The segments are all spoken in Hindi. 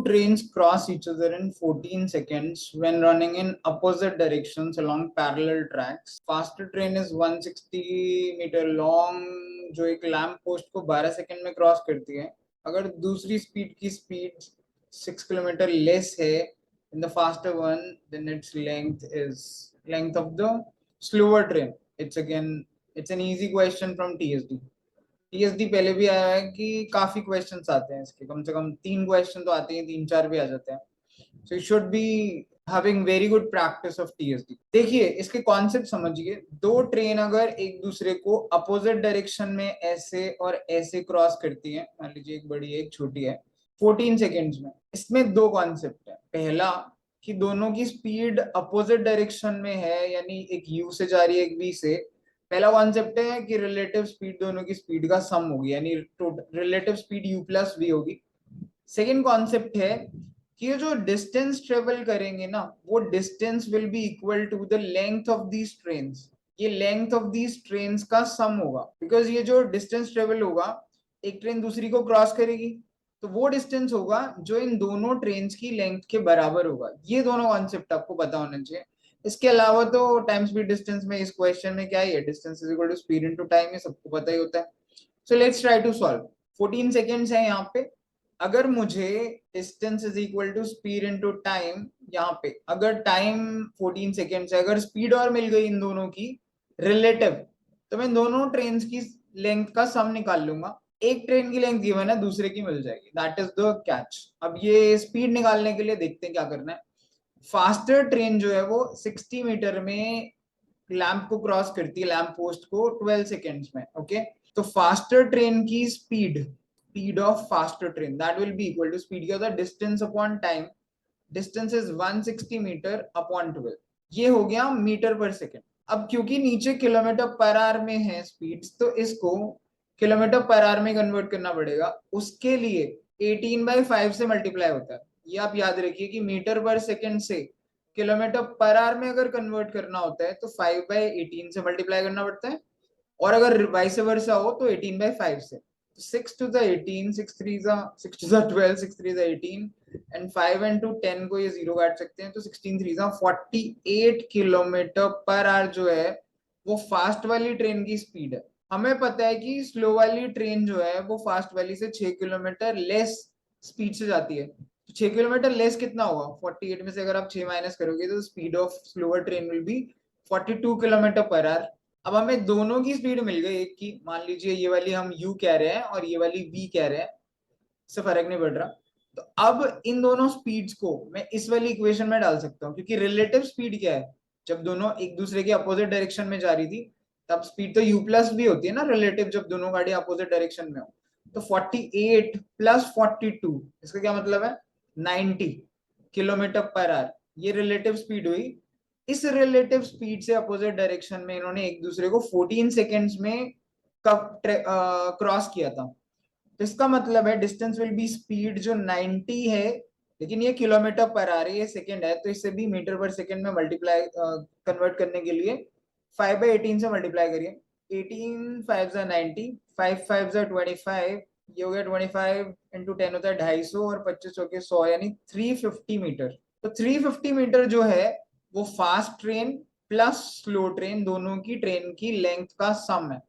trains cross each other in 14 seconds when running in opposite directions along parallel tracks. Faster train is 160 meter long, जो एक लैम्प पोस्ट को 12 सेकंड में क्रॉस करती है. अगर दूसरी स्पीड की स्पीड 6 किलोमीटर लेस है in the faster one, then its length of the slower train. It's an easy question from TSD. TSD पहले भी आया है कि काफी क्वेश्चंस आते हैं इसके, कम से कम 3 क्वेश्चन तो आते हैं, 3-4 भी आ जाते हैं. So you should be having very good practice of TSD. देखिए इसके कॉन्सेप्ट समझिए. दो ट्रेन अगर एक दूसरे को अपोजिट डायरेक्शन में ऐसे और ऐसे क्रॉस करती है, मान लीजिए एक बड़ी है एक छोटी है, 14 सेकेंड्स में, इसमें दो कॉन्सेप्ट है. पहला कि दोनों की स्पीड अपोजिट डायरेक्शन में है, यानी एक यू से जा रही है एक वी से. पहला कॉन्सेप्ट है कि रिलेटिव स्पीड दोनों की स्पीड का सम होगी, यानी relative speed u plus v होगी. सेकेंड कॉन्सेप्ट है कि ये जो डिस्टेंस ट्रेवल करेंगे ना, वो distance will be equal to the length of these trains. ये लेंथ ऑफ दीज ट्रेन्स का सम होगा, बिकॉज ये जो डिस्टेंस ट्रेवल होगा, एक ट्रेन दूसरी को क्रॉस करेगी तो वो डिस्टेंस होगा जो इन दोनों ट्रेन्स की लेंथ के बराबर होगा. ये दोनों कॉन्सेप्ट आपको पता होना चाहिए. इसके अलावा तो टाइम स्पीड डिस्टेंस में इस क्वेश्चन में क्या है, distance is equal to speed into time, ये सबको पता ही होता है. So let's try to solve. 14 seconds है यहाँ पे. अगर मुझे distance is equal to speed into time, यहाँ पे अगर टाइम 14 सेकेंड्स है, अगर स्पीड और मिल गई इन दोनों की रिलेटिव, तो मैं दोनों ट्रेन की लेंथ का सम निकाल लूंगा. एक ट्रेन की लेंथ गिवन है, दूसरे की मिल जाएगी. That is the catch. अब ये स्पीड निकालने के लिए देखते हैं क्या करना है. फास्टर ट्रेन जो है वो 60 मीटर में लैंप को क्रॉस करती है, लैंप पोस्ट को 12 सेकेंड्स में. ओके, तो फास्टर ट्रेन की speed of faster train that will be equal to speed क्या होता है, distance upon time. Distance is 160 metre upon 12. ये हो गया मीटर पर सेकेंड. अब क्योंकि नीचे किलोमीटर पर आवर में है स्पीड, तो इसको किलोमीटर पर आवर में कन्वर्ट करना पड़ेगा. उसके लिए 18/5 से मल्टीप्लाई होता है. ये आप याद रखिए कि मीटर पर सेकेंड से किलोमीटर पर आवर में अगर कन्वर्ट करना होता है तो 5/18 से मल्टीप्लाई करना पड़ता है, और अगर वाइस वर्सा हो तो 18/5 से. 6 to the 18, 6 3 6 to the 12, 6 3 18 and 5 and 2 10 को ये 0 काट सकते हैं, तो 16 3 48 किलोमीटर पर आवर जो है वो फास्ट वाली ट्रेन की स्पीड है. हमें पता है कि स्लो वाली ट्रेन जो है वो फास्ट वाली से 6 किलोमीटर लेस स्पीड से जाती है. तो 6 किलोमीटर लेस कितना होगा, 48 में से अगर आप 6 माइनस करोगे तो speed of slower train will be 42 kilometre per our. अब हमें दोनों की स्पीड मिल गई एक की. मान लीजिए ये वाली हम u कह रहे हैं और ये वाली v कह रहे हैं, इससे फर्क नहीं पड़ रहा. तो अब इन दोनों स्पीड्स को मैं इस वाली इक्वेशन में डाल सकता हूँ, क्योंकि रिलेटिव स्पीड क्या है, जब दोनों एक दूसरे के अपोजिट डायरेक्शन में जा रही थी तब स्पीड तो u प्लस भी होती है ना रिलेटिव, जब दोनों गाड़ी अपोजिट डायरेक्शन में हो. तो 48 प्लस 42, इसका क्या मतलब है, 90 किलोमीटर पर आवर. ये रिलेटिव स्पीड हुई. इस रिलेटिव स्पीड से अपोजिट डायरेक्शन में इन्होंने एक दूसरे को 14 सेकेंड्स में कब क्रॉस किया था. तो इसका मतलब है डिस्टेंस विल बी स्पीड जो 90 है, लेकिन ये किलोमीटर पर आ रही है, सेकेंड है, तो इससे भी मीटर पर सेकेंड में मल्टीप्लाई कन्वर्ट करने के लिए 5/18 से मल्टीप्लाई करिए. 18 5 90, 5 5 25, ये हो गया 25 इंटू 10 होता है 250, और 25 होके 100, यानी 350 मीटर. तो 350 मीटर जो है वो fast train plus slow train दोनों की ट्रेन की लेंथ का सम है.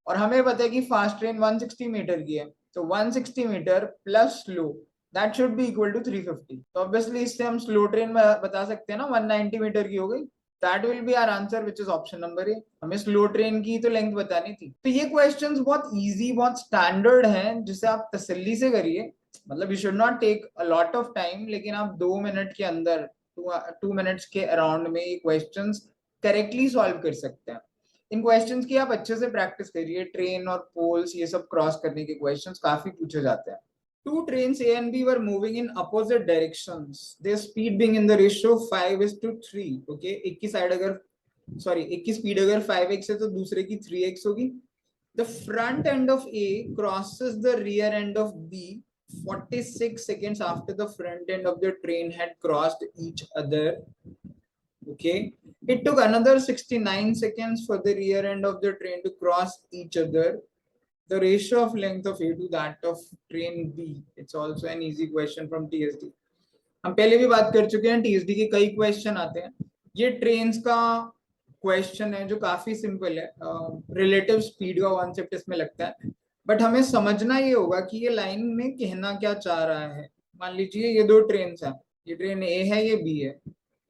और हमें पता है कि फास्ट ट्रेन 160 मीटर की है, तो 160 metre plus slow that should be equal to 350. तो ऑब्वियसली इससे हम स्लो ट्रेन में बता सकते हैं ना 190 मीटर की हो गई. That will be our answer which is option number A. हमें स्लो ट्रेन की तो लेंथ बतानी थी. तो ये क्वेश्चंस बहुत इजी, बहुत स्टैंडर्ड हैं, जिसे आप तसल्ली से करिए. मतलब you should not take a lot of time, लेकिन आप 2 मिनट के अंदर 2 मिनट्स के अराउंड में ये क्वेश्चंस करेक्टली सॉल्व कर सकते हैं. इन क्वेश्चंस की आप अच्छे से प्रैक्टिस करिए. ट्रेन और पोल्स ये सब क्रॉस करने के क्वेश्चंस काफी पूछे जाते हैं. Two trains A and B were moving in opposite directions. Their speed being in the ratio 5:3. Okay, एक की साइड अगर एक की स्पीड अगर 5x है तो दूसरे की 3x होगी. The front end of A crosses the rear end of B 46 seconds after the front end of the train had crossed each other. Okay, it took another 69 seconds for the rear end of the train to cross each other. The ratio of length of A to that of train B. It's also an easy question from TSD. हम पहले भी बात कर चुके हैं, टीएसडी के कई क्वेश्चन आते हैं। ये ट्रेन्स का क्वेश्चन है जो काफी सिंपल है, रिलेटिव स्पीड का कॉन्सेप्ट इसमें लगता है, बट हमें समझना ये होगा कि ये लाइन में कहना क्या चाह रहा है। मान लीजिए ये दो ट्रेन हैं, ये ट्रेन ए है, ये बी है,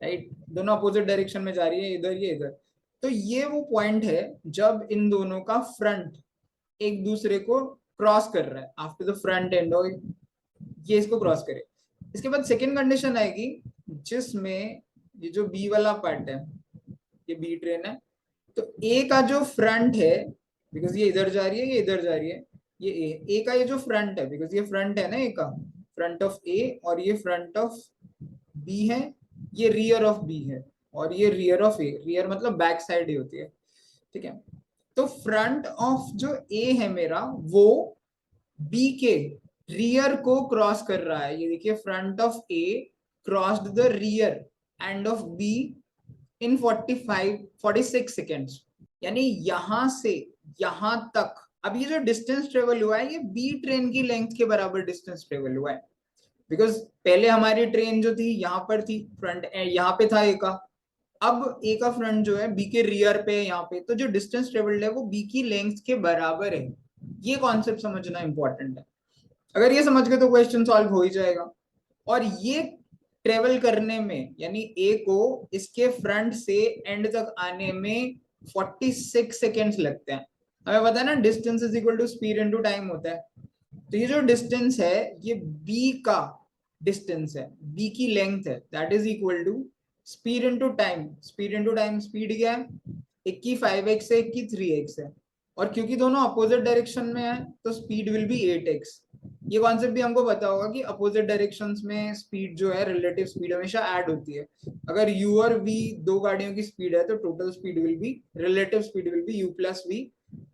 राइट, दोनों अपोजिट डायरेक्शन में जा रही है, इधर ये इधर। तो ये वो पॉइंट है जब इन दोनों का फ्रंट एक दूसरे को क्रॉस कर रहा है, आफ्टर द फ्रंट एंड, और ये इसको क्रॉस करे। इसके बाद सेकेंड कंडीशन आएगी जिसमें ये जो बी वाला पार्ट है, ये बी ट्रेन है, तो ए का जो फ्रंट है, बिकॉज ये इधर जा रही है, ये इधर जा रही है, ये ए का ये जो फ्रंट है, बिकॉज ये फ्रंट है ना ए का, फ्रंट ऑफ ए, और ये फ्रंट ऑफ बी है, ये रियर ऑफ बी है, और ये रियर ऑफ ए, रियर मतलब बैक साइड ही होती है, ठीक है। तो फ्रंट ऑफ जो ए है मेरा, वो बी के रियर को क्रॉस कर रहा है। ये देखिए, front of A crossed the rear end of be in 46 seconds, यानी यहां से यहां तक अब ये जो डिस्टेंस ट्रेवल हुआ है, ये बी ट्रेन की लेंथ के बराबर डिस्टेंस ट्रेवल हुआ है। बिकॉज पहले हमारी ट्रेन जो थी यहाँ पर थी, फ्रंट यहाँ पे था ए का, अब ए का फ्रंट जो है बी के रियर पे है यहाँ पे, तो जो डिस्टेंस ट्रेवल्ड है वो बी की लेंथ के बराबर है। ये कॉन्सेप्ट समझना इंपॉर्टेंट है। अगर ये समझ गए तो क्वेश्चन सॉल्व हो ही जाएगा। और ये ट्रेवल करने में, यानी ए को इसके फ्रंट से एंड तक आने में 46 सेकेंड्स लगते हैं। हमें पता है ना, distance is equal to speed into time होता है। तो ये जो डिस्टेंस है, ये बी का डिस्टेंस है, बी की लेंथ है, that is equal to speed into time. Speed into time, speed क्या है, एक की 5x है, एक की 3x है, और क्योंकि दोनों अपोजिट डायरेक्शन में है तो स्पीड विल बी 8x। ये कॉन्सेप्ट भी हमको पता होगा कि अपोजिट डायरेक्शंस में स्पीड जो है, रिलेटिव स्पीड हमेशा ऐड होती है। अगर u और v दो गाड़ियों की स्पीड है, तो total speed will B, relative speed will B u plus v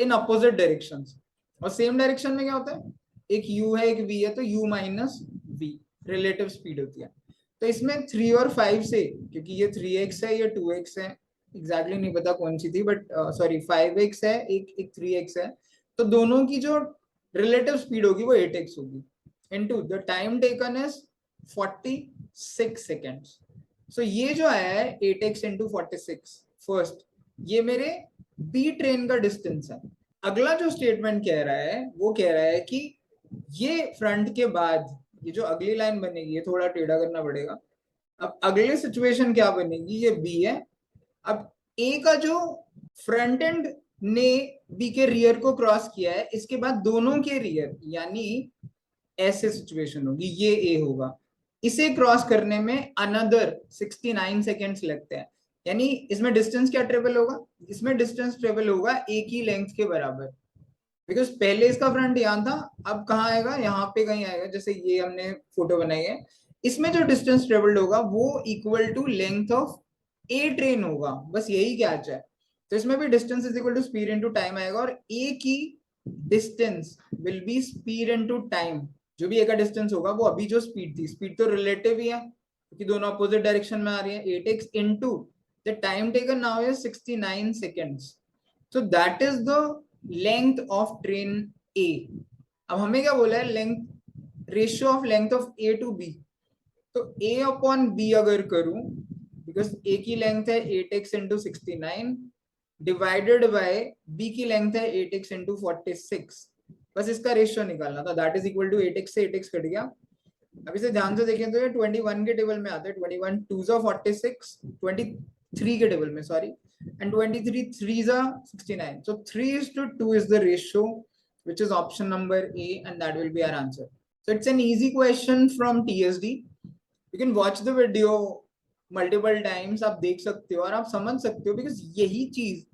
in opposite directions. और सेम डायरेक्शन में क्या होता है, एक u है, एक v है, तो u minus v relative speed होती है। तो इसमें 3 और 5 से, क्योंकि ये 3x है, ये 2x है, एग्जैक्टली नहीं पता कौन सी थी, बट सॉरी 5x है, एक 3x है, तो दोनों की जो रिलेटिव स्पीड होगी वो 8x होगी, into the time taken is 46 seconds. So ये जो आया है 8x इंटू 46 फर्स्ट, ये मेरे बी ट्रेन का डिस्टेंस है। अगला जो स्टेटमेंट कह रहा है वो कह रहा है कि ये फ्रंट के बाद ये जो अगली लाइन बनेगी, ये थोड़ा टेढ़ा करना पड़ेगा। अब अगली सिचुएशन क्या बनेगी, ये बी है, अब ए का जो फ्रंट एंड ने बी के रियर को क्रॉस किया है, इसके बाद दोनों के रियर, यानी ऐसे सिचुएशन होगी, ये ए होगा, इसे क्रॉस करने में अनदर 69 सेकेंड्स लगते हैं। यानी इसमें डिस्टेंस क्या ट्रेवल होगा, इसमें डिस्टेंस ट्रेवल होगा ए की लेंथ के बराबर। बिकॉज पहले इसका फ्रंट यहाँ था, अब कहाँ आएगा, यहाँ पे कहीं आएगा, जैसे ये हमने फोटो बनाई है, इसमें जो डिस्टेंस ट्रेवल्ड होगा वो equal to length of A train होगा, बस यही कैच है। तो इसमें भी distance is equal to speed into time आएगा, और ए की distance will be speed into time. जो भी ए का डिस्टेंस होगा वो अभी जो स्पीड थी, स्पीड तो रिलेटिव ही है क्योंकि दोनों अपोजिट डायरेक्शन में आ रही है, 8x into the time taken now is 69 seconds. So that is the length of train A. अब हमें क्या बोला है, length, ratio of length of A to B. तो ए अपॉन बी अगर करूं, बिकॉज ए की लेंथ है 8x into 69 divided by B की लेंथ है 8x इंटू 46, बस इसका रेशियो निकालना था, that is equal to 8x से 8x कट गया। अब इसे ध्यान से देखें तो ये 21 के टेबल में आता है, 21 2 46, 23 के टेबल में, sorry, and 23 3s are 69, so 3:2 is the ratio, which is option number A, and that will be our answer. So it's an easy question from TSD. You can watch the video multiple times, आप देख सकते हो और आप समझ सकते हो, because यही चीज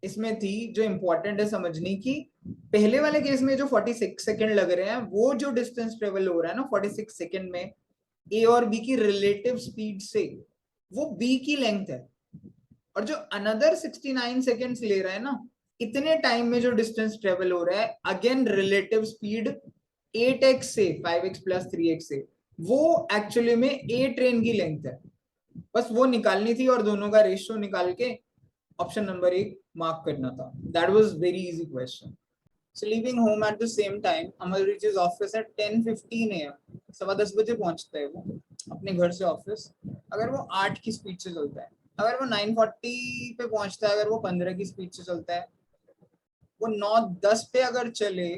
इसमें थी जो इंपॉर्टेंट है समझने की। पहले वाले केस में जो 46 सेकंड लग रहे हैं, वो जो डिस्टेंस ट्रेवल हो रहा है ना 46 सेकंड में ए और बी की रिलेटिव स्पीड से, वो बी की लेंथ है, और जो अनदर 69 सेकेंड्स ले रहा है ना, इतने टाइम में जो डिस्टेंस ट्रेवल हो रहा है, अगेन रिलेटिव स्पीड 8x से 5x प्लस 3x से, वो एक्चुअली में ए ट्रेन की लेंथ है, बस वो निकालनी थी और दोनों का रेशियो निकाल के ऑप्शन नंबर 1 मार्क करना था। That was very easy question. So leaving home at the same time, Amal reaches office at 10:15 AM. 10:15 बजे पहुंचता है वो। अपने घर से ऑफिस, अगर वो 8 की स्पीड से चलता है, अगर वो 9:40 पे पहुंचता है, अगर वो 15 की स्पीड से चलता है, वो 9:10 पे अगर चले,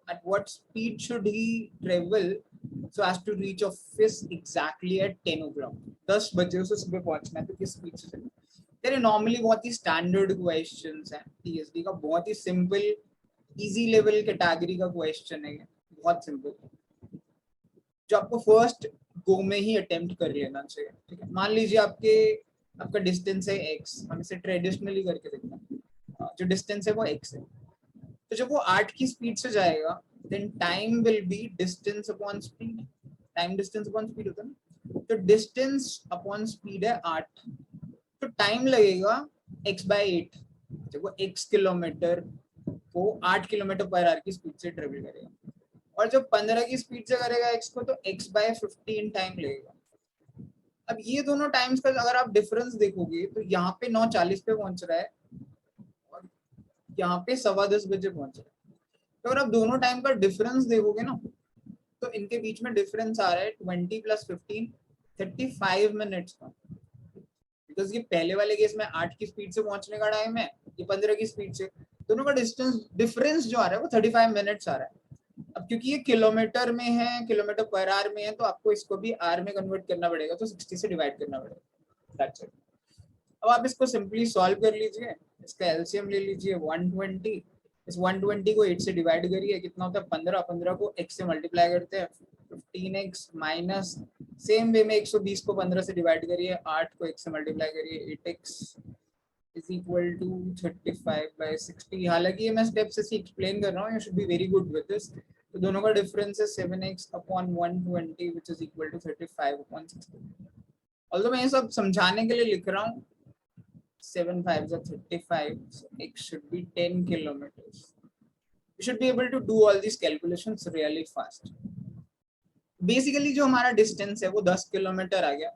at what speed should he travel so as to reach office exactly at 10 o'clock? 10 बजे उसे सुबह पहुंचना है, तो किस स्पीड से चले? तेरे नॉर्मली बहुत ही स्टैंडर्ड क्वेश्चंस हैं टीएसडी का, बहुत ही सिंपल इजी लेवल कैटेगरी का क्वेश्चन है, बहुत सिंपल, जो आपको फर्स्ट गो में ही अटेम्प्ट कर लेना चाहिए। ठीक है, मान लीजिए आपका डिस्टेंस है x, हम इसे ट्रेडिशनली करके देखते हैं, जो डिस्टेंस है वो x है, तो जब वो 8 की स्पीड से जाएगा, then time will be distance upon speed, time distance upon speed होता है ना, तो डिस्टेंस अपॉन स्पीड है 8, तो टाइम लगेगा x/8, जब वो x किलोमीटर को 8 किलोमीटर पर आवर की स्पीड से ट्रेवल करेगा, और जब 15 की स्पीड से करेगा x को, तो x/15 टाइम लगेगा। अब ये दोनों टाइम्स का अगर आप डिफरेंस देखोगे, तो यहाँ पे 9:40 पे पहुंच रहा है और यहाँ पे 10:15 बजे पहुंच रहा है, तो अगर आप दोनों टाइम का डिफरेंस देखोगे ना, तो इनके बीच में डिफरेंस आ रहा है 20 + 15 35 मिनट्स का, बिकॉज ये पहले वाले केस में 8 की स्पीड से पहुंचने का टाइम है, ये 15 की स्पीड से, दोनों का डिफरेंस जो आ रहा है वो 35 मिनट्स आ रहा है। अब क्योंकि ये किलोमीटर में है, किलोमीटर पर आवर में है, तो आपको इसको भी आर में कन्वर्ट करना पड़ेगा, तो 60 से डिवाइड करना पड़ेगा, दैट्स इट। अब आप इसको सिंपली सॉल्व कर लीजिए, इसका एलसीएम ले लीजिए 120, इस 120 को 8 से डिवाइड करिए, कितना होता है 15, 15 को x से मल्टीप्लाई करते हैं 15x माइनस, सेम वे में 120 को 15 से डिवाइड करिए, 8 को x से मल्टीप्लाई करिए, 8x इज इक्वल टू 35/60। हालांकि ये मैं स्टेप से एक्सप्लेन कर रहा हूँ, you should be very good with this. तो दोनों का डिफरेंस है 7x upon 120 which is equal to 35/60। Although मैं ये सब समझाने के लिए लिख रहा हूँ, 7 5s are 35, so x should be 10 kilometers. You should be able to do all these calculations really fast. Basically जो हमारा डिस्टेंस है वो 10 किलोमीटर आ गया।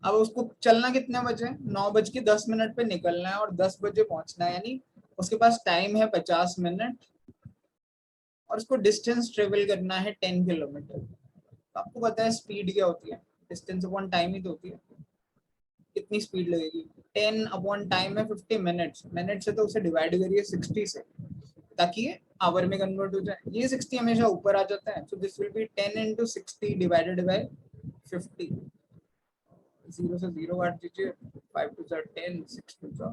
अब उसको चलना कितने बजे, 9:10 पे निकलना है और 10 बजे पहुंचना है, यानी उसके पास टाइम है 50 मिनट, और उसको डिस्टेंस ट्रेवल करना है 10 किलोमीटर। तो आपको पता है स्पीड क्या होती है, डिस्टेंस अपॉन टाइम ही तो होती है, कितनी स्पीड लगेगी, 10 अपॉन टाइम है 50 मिनट्स, मिनट से तो उसे डिवाइड करिए 60 से, ताकि ये आवर में कन्वर्ट हो जाए। ये 60 हमेशा ऊपर आ जाता है, so this will be 10 × 60 divided by 50, 0 से 0 काट दीजिए, 5 2 10, 6 2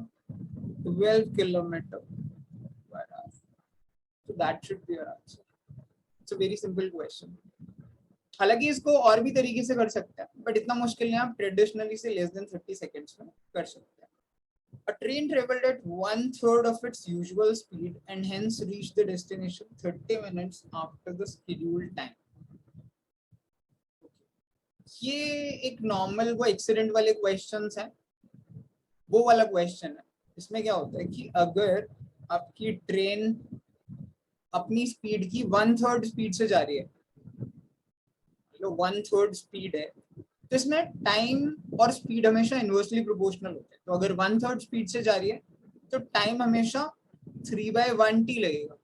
12 kilometre per our, so that should be your answer. It's a very simple question. हालांकि इसको और भी तरीके से कर सकते हैं, बट इतना मुश्किल नहीं, आप ट्रेडिशनली से लेस देन 30 सेकेंड्स में कर सकते हैं। A train traveled at 1/3 of its usual speed and hence reached the destination 30 minutes after the scheduled time. ये एक नॉर्मल वो एक्सीडेंट वाले क्वेश्चंस हैं, वो वाला क्वेश्चन है। इसमें क्या होता है कि अगर आपकी ट्रेन अपनी स्पीड की 1/3 स्पीड से जा रही है, 1/3 स्पीड है, तो इसमें टाइम और स्पीड हमेशा इनवर्सली प्रोपोर्शनल होते हैं। तो अगर 1/3 स्पीड से जा रही है, तो टाइम हमेशा 3/1t लगेगा,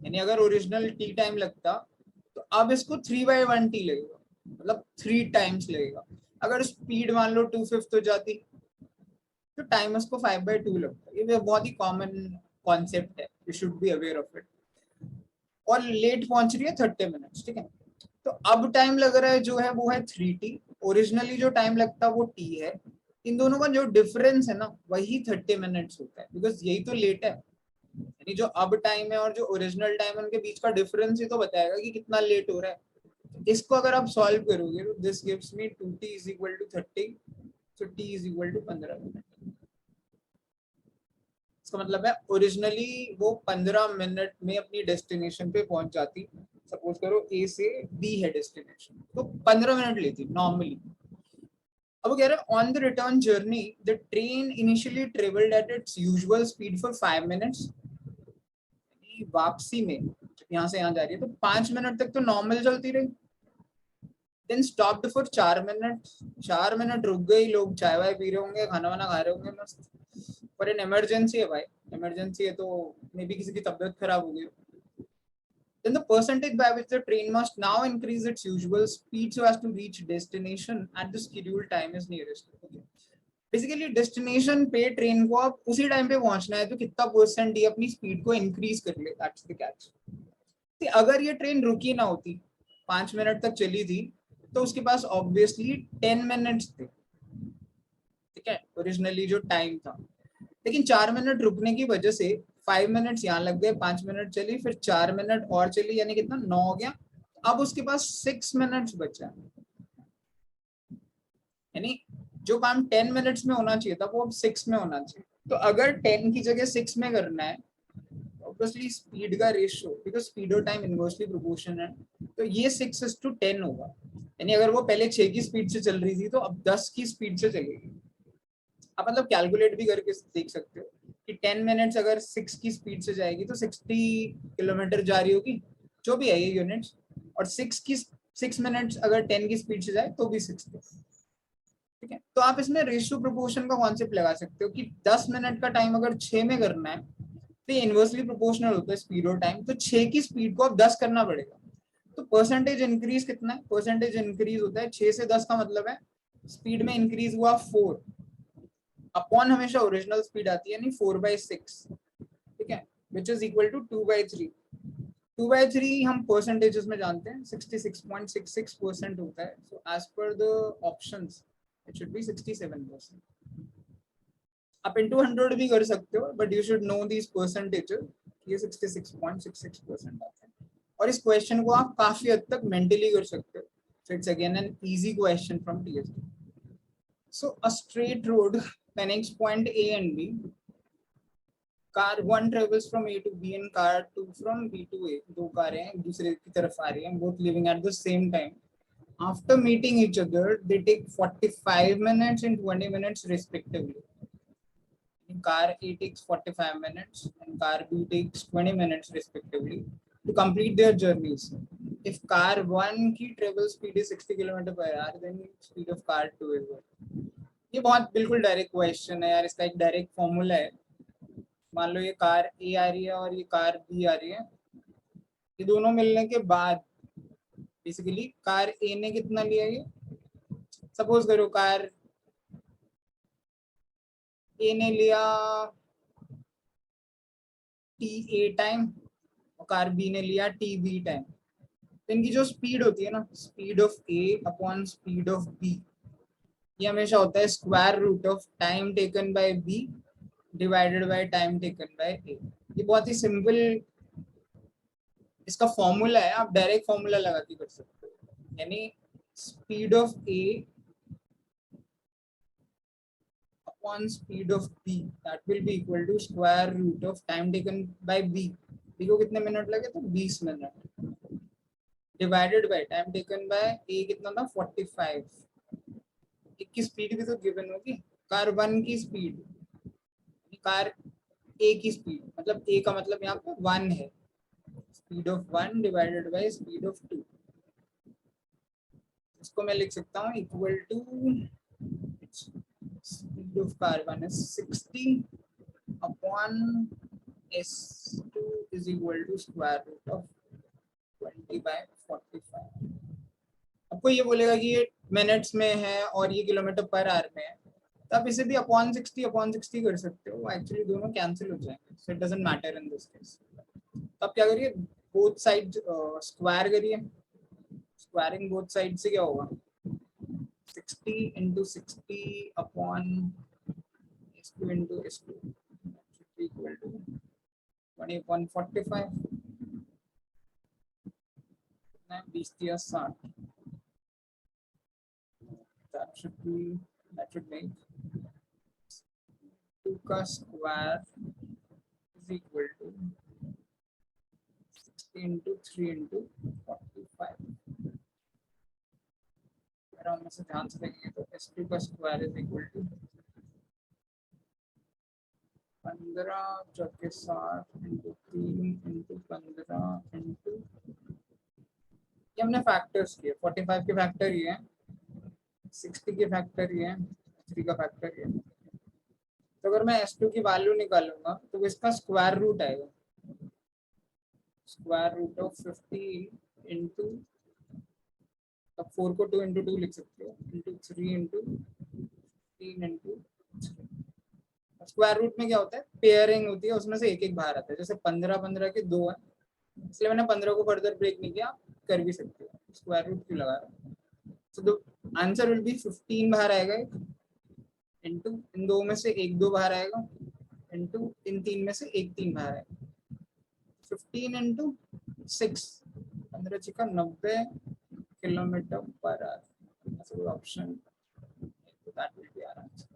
यानी अगर ओरिजिनल t टाइम लगता, तो अब इसको 3/1t लगेगा, मतलब 3 टाइम्स लगेगा। अगर स्पीड मान लो 2/5 हो जाती, तो टाइम उसको 5/2 लगता है। ये बहुत ही कॉमन कॉन्सेप्ट है, you should be aware of it. और लेट पहुंच रही है 30 मिनट्स, ठीक है, तो अब टाइम लग रहा है जो है वो है 3t, ओरिजिनली जो टाइम लगता है वो t है, इन दोनों का जो डिफरेंस है ना वही 30 मिनट्स होता है, बिकॉज यही तो लेट है, यानी जो अब टाइम है और जो ओरिजिनल टाइम है उनके बीच का डिफरेंस ही तो बताएगा कि कितना लेट हो रहा है। इसको अगर आप सॉल्व करोगे, तो this gives me 2t = 30, so t = 15 minute. इसका मतलब है ओरिजिनली वो 15 मिनट में अपनी डेस्टिनेशन पे पहुंच जाती, सपोज करो ए से बी है डेस्टिनेशन, तो 15 मिनट लेती नॉर्मली। अब वो कह रहे हैं on the return journey the train initially travelled at its usual speed for 5 minutes. वापसी में यहाँ से यहाँ जा रही है तो 5 मिनट तक तो नॉर्मल चलती रही, then stopped for 4 minute, 4 minute रुक गई, लोग चाय वाय पी रहे होंगे, खाना वाना खा रहे होंगे मस्त, पर इन इमरजेंसी है भाई, इमरजेंसी है तो मे बी किसी की तबीयत खराब हो गई, then the percentage by which the train must now increase its usual speed so as to reach destination at the scheduled time is nearest. Basically destination पे ट्रेन को आप उसी टाइम पे पहुंचना है तो कितना परसेंट ये अपनी स्पीड को इंक्रीज कर ले, दैट्स द कैच. अगर ये ट्रेन रुकी ना होती, 5 मिनट तक चली थी, तो उसके पास ऑब्वियसली 10 मिनट्स थे, ठीक है, ओरिजिनली जो टाइम था. लेकिन 4 मिनट रुकने की वजह से 5 मिनट्स यहाँ लग गए, 5 मिनट चली, फिर 4 मिनट और चली, यानी कितना 9 हो गया. अब उसके पास 6 मिनट्स बचा, यानी जो काम 10 मिनट्स में होना चाहिए था वो अब 6 में होना चाहिए. तो अगर 10 की जगह 6 में करना है, ऑब्वियसली स्पीड का रेशियो, बिकॉज स्पीड और टाइम इनवर्सली प्रोपोर्शनल है, तो ये 6:10 होगा. यानी अगर वो पहले 6 की स्पीड से चल रही थी तो अब 10 की स्पीड से चलेगी. आप मतलब कैलकुलेट भी करके देख सकते हो कि 10 मिनट्स अगर 6 की स्पीड से जाएगी तो 60 किलोमीटर जा रही होगी, जो भी है ये यूनिट्स, और 6 मिनट्स अगर 10 की स्पीड से जाए तो भी 60. ठीक है, तो आप इसमें रेशियो प्रोपोर्शन का कॉन्सेप्ट लगा सकते हो कि 10 मिनट का टाइम अगर 6 में करना है तो ये इनवर्सली प्रोपोर्शनल होता है स्पीड और टाइम, तो 6 की स्पीड को अब 10 करना पड़ेगा. तो परसेंटेज इंक्रीज कितना है, परसेंटेज इंक्रीज होता है 6 से 10 का मतलब है स्पीड में इंक्रीज हुआ 4 अपॉन हमेशा ओरिजिनल स्पीड आती है, यानी 4/6, ठीक है, विच इज इक्वल टू 2/3. 2/3 हम परसेंटेजेस में जानते हैं 66.66% होता है. So as per the options it should be 67%. आप इंटू 100 भी कर सकते हो, but you should know these percentages, ये 66.66% आता है. और इस क्वेश्चन को आप काफी हद तक मेंटली कर सकते हो. So it's again an easy question from TSD. So a straight road connects point A and B. Car 1 travels from A to B and car 2 from B to A. दो कारें एक दूसरे की तरफ आ रही हैं, both leaving at the same time. After meeting each other, they take 45 minutes and 20 minutes respectively. Car A takes 45 minutes and car B takes 20 minutes respectively to complete their journeys. If car 1 की travel speed is 60 km/h, then speed of car 2 is what? ये बहुत बिल्कुल डायरेक्ट क्वेश्चन है यार, इसका एक डायरेक्ट फॉर्मूला है. मान लो ये कार ए आ रही है और ये कार बी आ रही है, ये दोनों मिलने के बाद बेसिकली कार ए ने कितना लिया, ये सपोज करो कार ए ने लिया टी ए टाइम और कार बी ने लिया टी बी टाइम. तो इनकी जो स्पीड होती है ना, speed of A upon speed of B, ये हमेशा होता है square root of time taken by B divided by time taken by A. ये बहुत ही सिंपल इसका फॉर्मूला है, आप डायरेक्ट फॉर्मूला लगा के कर सकते हो. यानी speed of A upon speed of B, that will be equal to square root of time taken by B. B को कितने मिनट लगे, तो 20 minute, divided by time taken by A कितना था 45. एक की स्पीड भी तो गिवन होगी, कार 1 की स्पीड, कार ए की स्पीड, मतलब ए का मतलब यहाँ पे 1 है, speed of 1 divided by speed of 2. इसको मैं लिख सकता हूँ equal to speed of car 1 is 60 upon S2 is equal to square root of 20/45. आपको ये बोलेगा कि ये मिनट्स में है और ये किलोमीटर पर आवर में है, तो आप इसे भी अपॉन 60 कर सकते हो, एक्चुअली दोनों कैंसिल हो जाएंगे, so it doesn't matter in this case. तो आप क्या करिए, बोथ साइड स्क्वायर करिए. स्क्वायरिंग बोथ साइड से क्या होगा, 60 into 60 upon S2 into S2 equal to 20/45. 20/60. That should make 2 का square is equal to 60 into 3 into 45. अगर हम इसे ध्यान से देखेंगे तो S2 का स्क्वायर is equal to 15 चौके 60 into 3 into 15 into, ये हमने फैक्टर्स किए, 45 के फैक्टर ये है, 60 के फैक्टर ये है, 3 का फैक्टर ये है. तो अगर मैं S2 की वैल्यू निकालूंगा तो इसका स्क्वायर रूट आएगा. स्क्वायर रूट ऑफ 15 इंटू, अब 4 को 2 इंटू 2 लिख सकते हो, into 3 into 3 into 3। Square root में क्या होता है, पेयरिंग होती है, उसमें से एक एक बाहर आता है। जैसे 15 15 के 2 है, इसलिए मैंने 15 को फर्दर ब्रेक नहीं किया, कर भी सकते हो, स्क्वायर रूट क्यों लगा रहा हूँ। So the answer will B 15 बाहर आएगा इंटू इन दो में से एक 2 बाहर आएगा, इंटू इन 3 में से एक 3 बाहर आएगा। 15 इंटू 6, 15 छिका 90 किलोमीटर पर आवर। ऐसा कोई option, that will be our answer.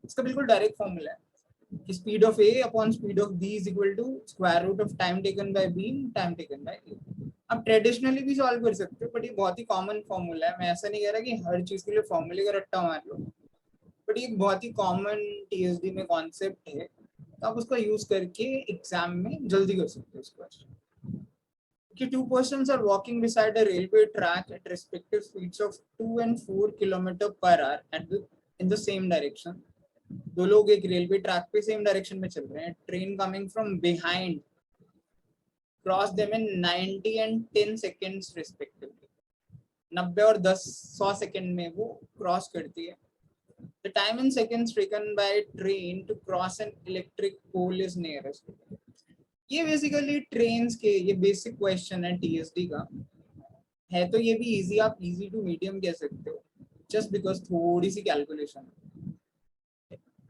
इसका बिल्कुल डायरेक्ट फॉर्मूला है कि speed of A upon speed of B is equal to square root of time taken by B time taken by A. आप ट्रेडिशनली भी सॉल्व कर सकते हो, बट ये बहुत ही कॉमन फॉर्मूला है। मैं ऐसा नहीं कह रहा कि हर चीज के लिए फॉर्मूले का रट्टा मार लो, बट ये बहुत ही कॉमन टीएसडी में कॉन्सेप्ट है, तो आप उसका यूज करके एग्जाम में जल्दी कर सकते हो इस क्वेश्चन। कि two persons are walking beside a railway track at respective speeds of 2 and 4 kilometre per our at the in the same direction। दो लोग एक रेलवे ट्रैक पे सेम डायरेक्शन में चल रहे हैं। Train coming from behind cross them in 90 and 10 seconds respectively। 90 और 100 सेकंड में वो क्रॉस करती है। The time in seconds taken by train to cross an electric pole is nearest। ये बेसिकली ट्रेन्स के ये बेसिक क्वेश्चन है टीएसडी का, है तो ये भी इजी, आप इजी टू मीडियम कह सकते हो, जस्ट बिकॉज थोड़ी सी कैलकुलेशन।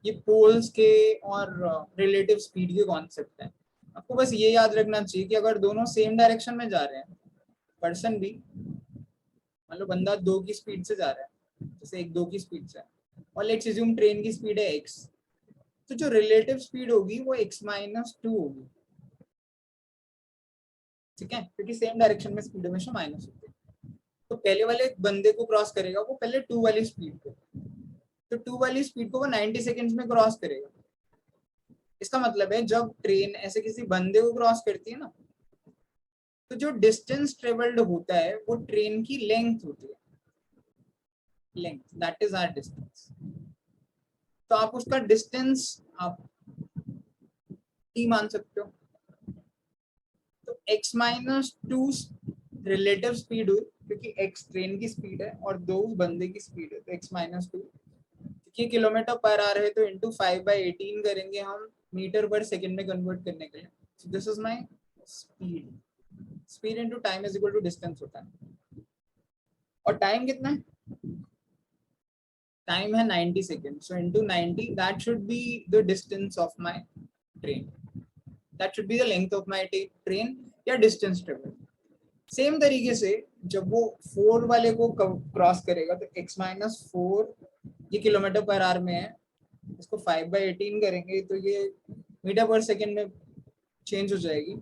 ये पोल्स के और रिलेटिव स्पीड के कॉन्सेप्ट है। आपको बस ये याद रखना चाहिए कि अगर दोनों सेम डायरेक्शन में जा रहे हैं, पर्सन भी, मान लो बंदा 2 की स्पीड से जा रहा है, जैसे 1 2 की स्पीड से, और लेट्स अज्यूम ट्रेन की स्पीड है x, तो जो रिलेटिव स्पीड होगी वो x माइनस 2 होगी, ठीक है, क्योंकि सेम डायरेक्शन में स्पीड हमेशा माइनस होती है। तो पहले वाले बंदे को क्रॉस करेगा वो पहले 2 वाली स्पीड को, तो 2 वाली स्पीड को वो 90 सेकंड्स में क्रॉस करेगा। इसका मतलब है जब ट्रेन ऐसे किसी बंदे को क्रॉस करती है ना, तो जो डिस्टेंस ट्रेवल्ड होता है वो ट्रेन की लेंथ होती है, length that is our distance. तो आप उसका डिस्टेंस आप t मान सकते हो। तो x माइनस 2 रिलेटिव स्पीड हुई, क्योंकि x ट्रेन की स्पीड है और 2 बंदे की स्पीड है, तो x माइनस 2, क्योंकि किलोमीटर पर आ रहे तो इंटू 5/18 करेंगे हम मीटर पर सेकंड में कन्वर्ट करने के लिए। So this is my speed, speed into time is equal to distance होता है। और टाइम कितना है, टाइम है 90 second, so into 90 that should be the distance of my train, that should be the length of my train या डिस्टेंस ट्रेवल। सेम तरीके से जब वो 4 वाले को क्रॉस करेगा तो x माइनस 4, ये किलोमीटर पर आवर में है, इसको 5/18 करेंगे तो ये मीटर पर सेकंड में चेंज हो जाएगी,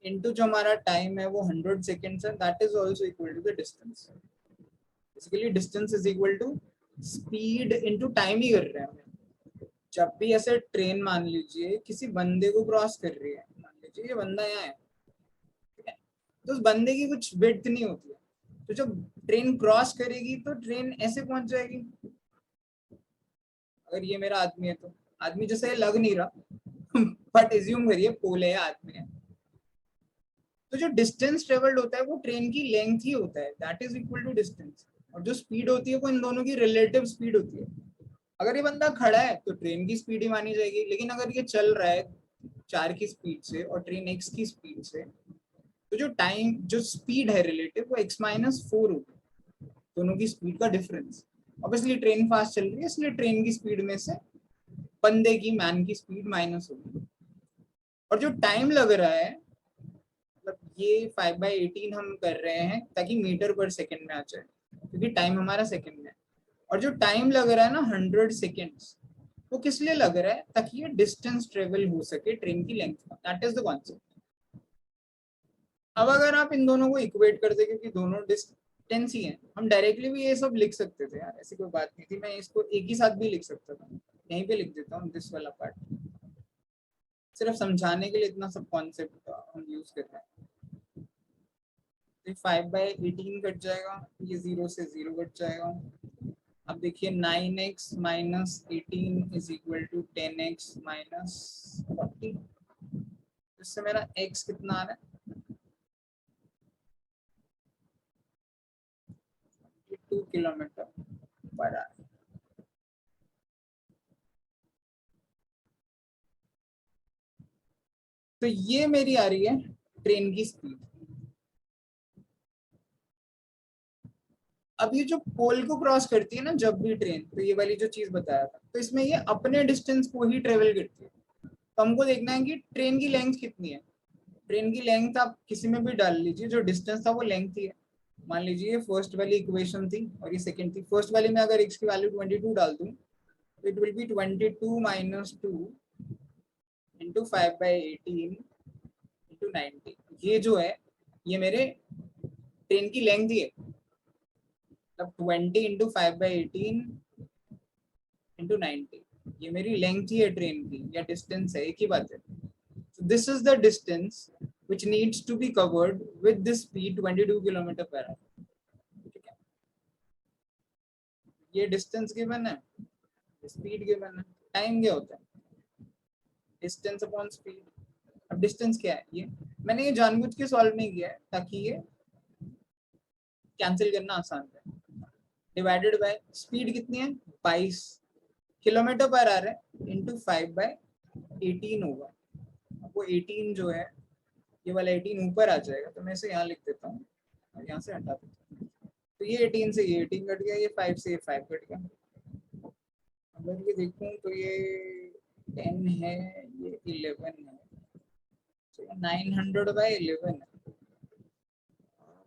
इनटू जो हमारा टाइम है वो 100 सेकंड्स है, that is also equal to the distance. Basically distance is equal to speed into time ही कर रहे हैं हम। जब भी ऐसे ट्रेन मान लीजिए किसी बंदे को क्रॉस कर रही है, मान लीजिए ये बंदा यहाँ है, ठीक है, तो उस बंदे की कुछ विड्थ नहीं होती है, तो जब ट्रेन क्रॉस करेगी तो ट्रेन ऐसे पहुंच जाएगी। अगर ये मेरा आदमी है तो आदमी जैसे लग नहीं रहा बट एज्यूम करिए पोल है, आदमी है, तो जो डिस्टेंस ट्रेवल्ड होता है वो ट्रेन की लेंथ ही होता है, that is equal to distance. और जो स्पीड होती है वो इन दोनों की रिलेटिव स्पीड होती है। अगर ये बंदा खड़ा है तो ट्रेन की स्पीड ही मानी जाएगी, लेकिन अगर ये चल रहा है 4 की स्पीड से और ट्रेन x की स्पीड से, तो जो टाइम जो स्पीड है रिलेटिव वो x माइनस 4 होगी, दोनों की स्पीड का डिफरेंस। ऑब्वियसली ट्रेन फास्ट चल रही है, इसलिए ट्रेन की स्पीड में से बंदे की मैन की स्पीड माइनस होगी। और जो टाइम लग रहा है, मतलब ये 5/18 हम कर रहे हैं ताकि मीटर पर सेकंड में आ जाए, क्योंकि टाइम हमारा सेकंड में है। और जो टाइम लग रहा है ना 100 सेकेंड्स, वो किस लिए लग रहा है, ताकि ये डिस्टेंस ट्रेवल हो सके ट्रेन की लेंथ का, दैट इज द कॉन्सेप्ट। अब अगर आप इन दोनों को इक्वेट कर दे, क्योंकि दोनों डिस्टेंस ही हैं, हम डायरेक्टली भी ये सब लिख सकते थे यार, ऐसी कोई बात नहीं थी, मैं इसको एक ही साथ भी लिख सकता था। यहीं पे लिख देता हूँ दिस वाला पार्ट, सिर्फ समझाने के लिए इतना सब कॉन्सेप्ट हम यूज कर रहे हैं। 5/18 कट जाएगा, ये 0 से 0 कट जाएगा। अब देखिए 9x minus 18 is equal to 10x minus 40। इससे मेरा x कितना आ रहा है 2 किलोमीटर पर आवर। तो ये मेरी आ रही है ट्रेन की स्पीड। अब ये जो पोल को क्रॉस करती है ना जब भी ट्रेन, तो ये वाली जो चीज बताया था, तो इसमें ये अपने डिस्टेंस को ही ट्रेवल करती है। तो हमको देखना है कि ट्रेन की लेंथ कितनी है। ट्रेन की लेंथ आप किसी में भी डाल लीजिए, जो डिस्टेंस था वो लेंथ ही है। मान लीजिए फर्स्ट वाली इक्वेशन थी और ये सेकंड थी। फर्स्ट वाली में अगर x की वैल्यू 22 डाल दूं तो it will be 22 minus 2 into 5/18 into 90। ये जो है ये मेरे ट्रेन की लेंथ ही है। अब 20 इंटू 5/18 इंटू 90 ये मेरी लेंथ ही है ट्रेन की, या डिस्टेंस है, एक ही बात है। So this is the distance which needs to be covered with this speed 22 kilometre per our. ठीक है, ये डिस्टेंस गिवन है, स्पीड गिवन है, टाइम क्या होता है डिस्टेंस अपॉन स्पीड। अब डिस्टेंस क्या है, ये मैंने ये जानबूझ के सॉल्व नहीं किया है ताकि ये कैंसिल करना आसान है। डिवाइडेड बाय स्पीड कितनी है 22 किलोमीटर पर आवर है, इंटू 5/18 होगा। वो 18 जो है ये वाला 18 ऊपर आ जाएगा, तो मैं इसे यहाँ लिख देता हूँ और यहाँ से हटा देता हूँ। तो ये 18 से ये 18 कट गया, ये 5 से ये 5 कट गया। अगर ये देखूँ तो ये 10 है, ये 11 है, तो 900/11 है।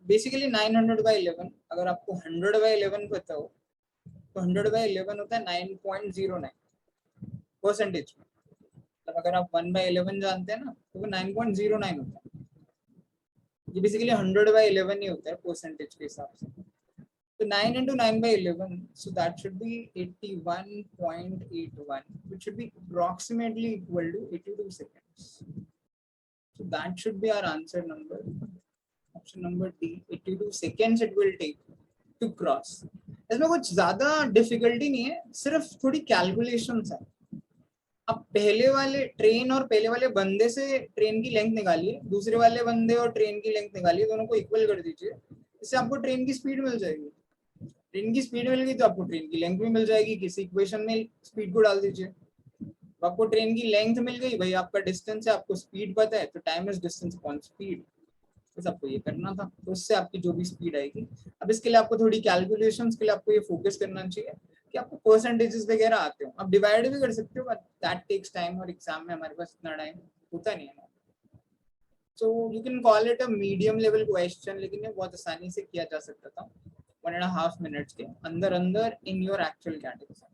बेसिकली 900/11, अगर आपको 100/11 पता हो तो 100/11 होता है 9.09 परसेंटेज में। तब अगर आप 1/11 जानते हैं ना तो वो 9.09 होता है। ये बेसिकली 100/11 ही होता है परसेंटेज के हिसाब से। तो 9 into 9/11, so that should be 81.81, which should be approximately equal to 82 seconds. So that should be our answer number. Option number D, 82 seconds it will take to cross. इसमें कुछ ज्यादा डिफिकल्टी नहीं है, सिर्फ थोड़ी कैलकुलेशंस है। अब पहले वाले ट्रेन और पहले वाले बंदे से ट्रेन की लेंथ निकालिए, दूसरे वाले बंदे और ट्रेन की लेंथ निकालिए, दोनों को इक्वल कर दीजिए, इससे आपको ट्रेन की स्पीड मिल जाएगी। ट्रेन की स्पीड मिल गई तो आपको ट्रेन की लेंथ भी मिल जाएगी। किसी इक्वेशन में स्पीड को डाल दीजिए, तो आपको ट्रेन की लेंथ मिल गई, भाई आपका डिस्टेंस है, आपको स्पीड पता है, तो time is distance upon speed. बस आपको ये करना था, तो उससे आपकी जो भी स्पीड आएगी। अब इसके लिए आपको थोड़ी कैलकुलेशंस के लिए आपको ये फोकस करना चाहिए कि आपको परसेंटेजेस वगैरह आते हो। आप डिवाइड भी कर सकते हो, बट दैट टेक्स टाइम, और एग्जाम में हमारे पास इतना टाइम होता नहीं है। So you can call it a medium level question, लेकिन ये बहुत आसानी से किया जा सकता था 1.5 मिनट्स के अंदर अंदर in your actual CAT exam.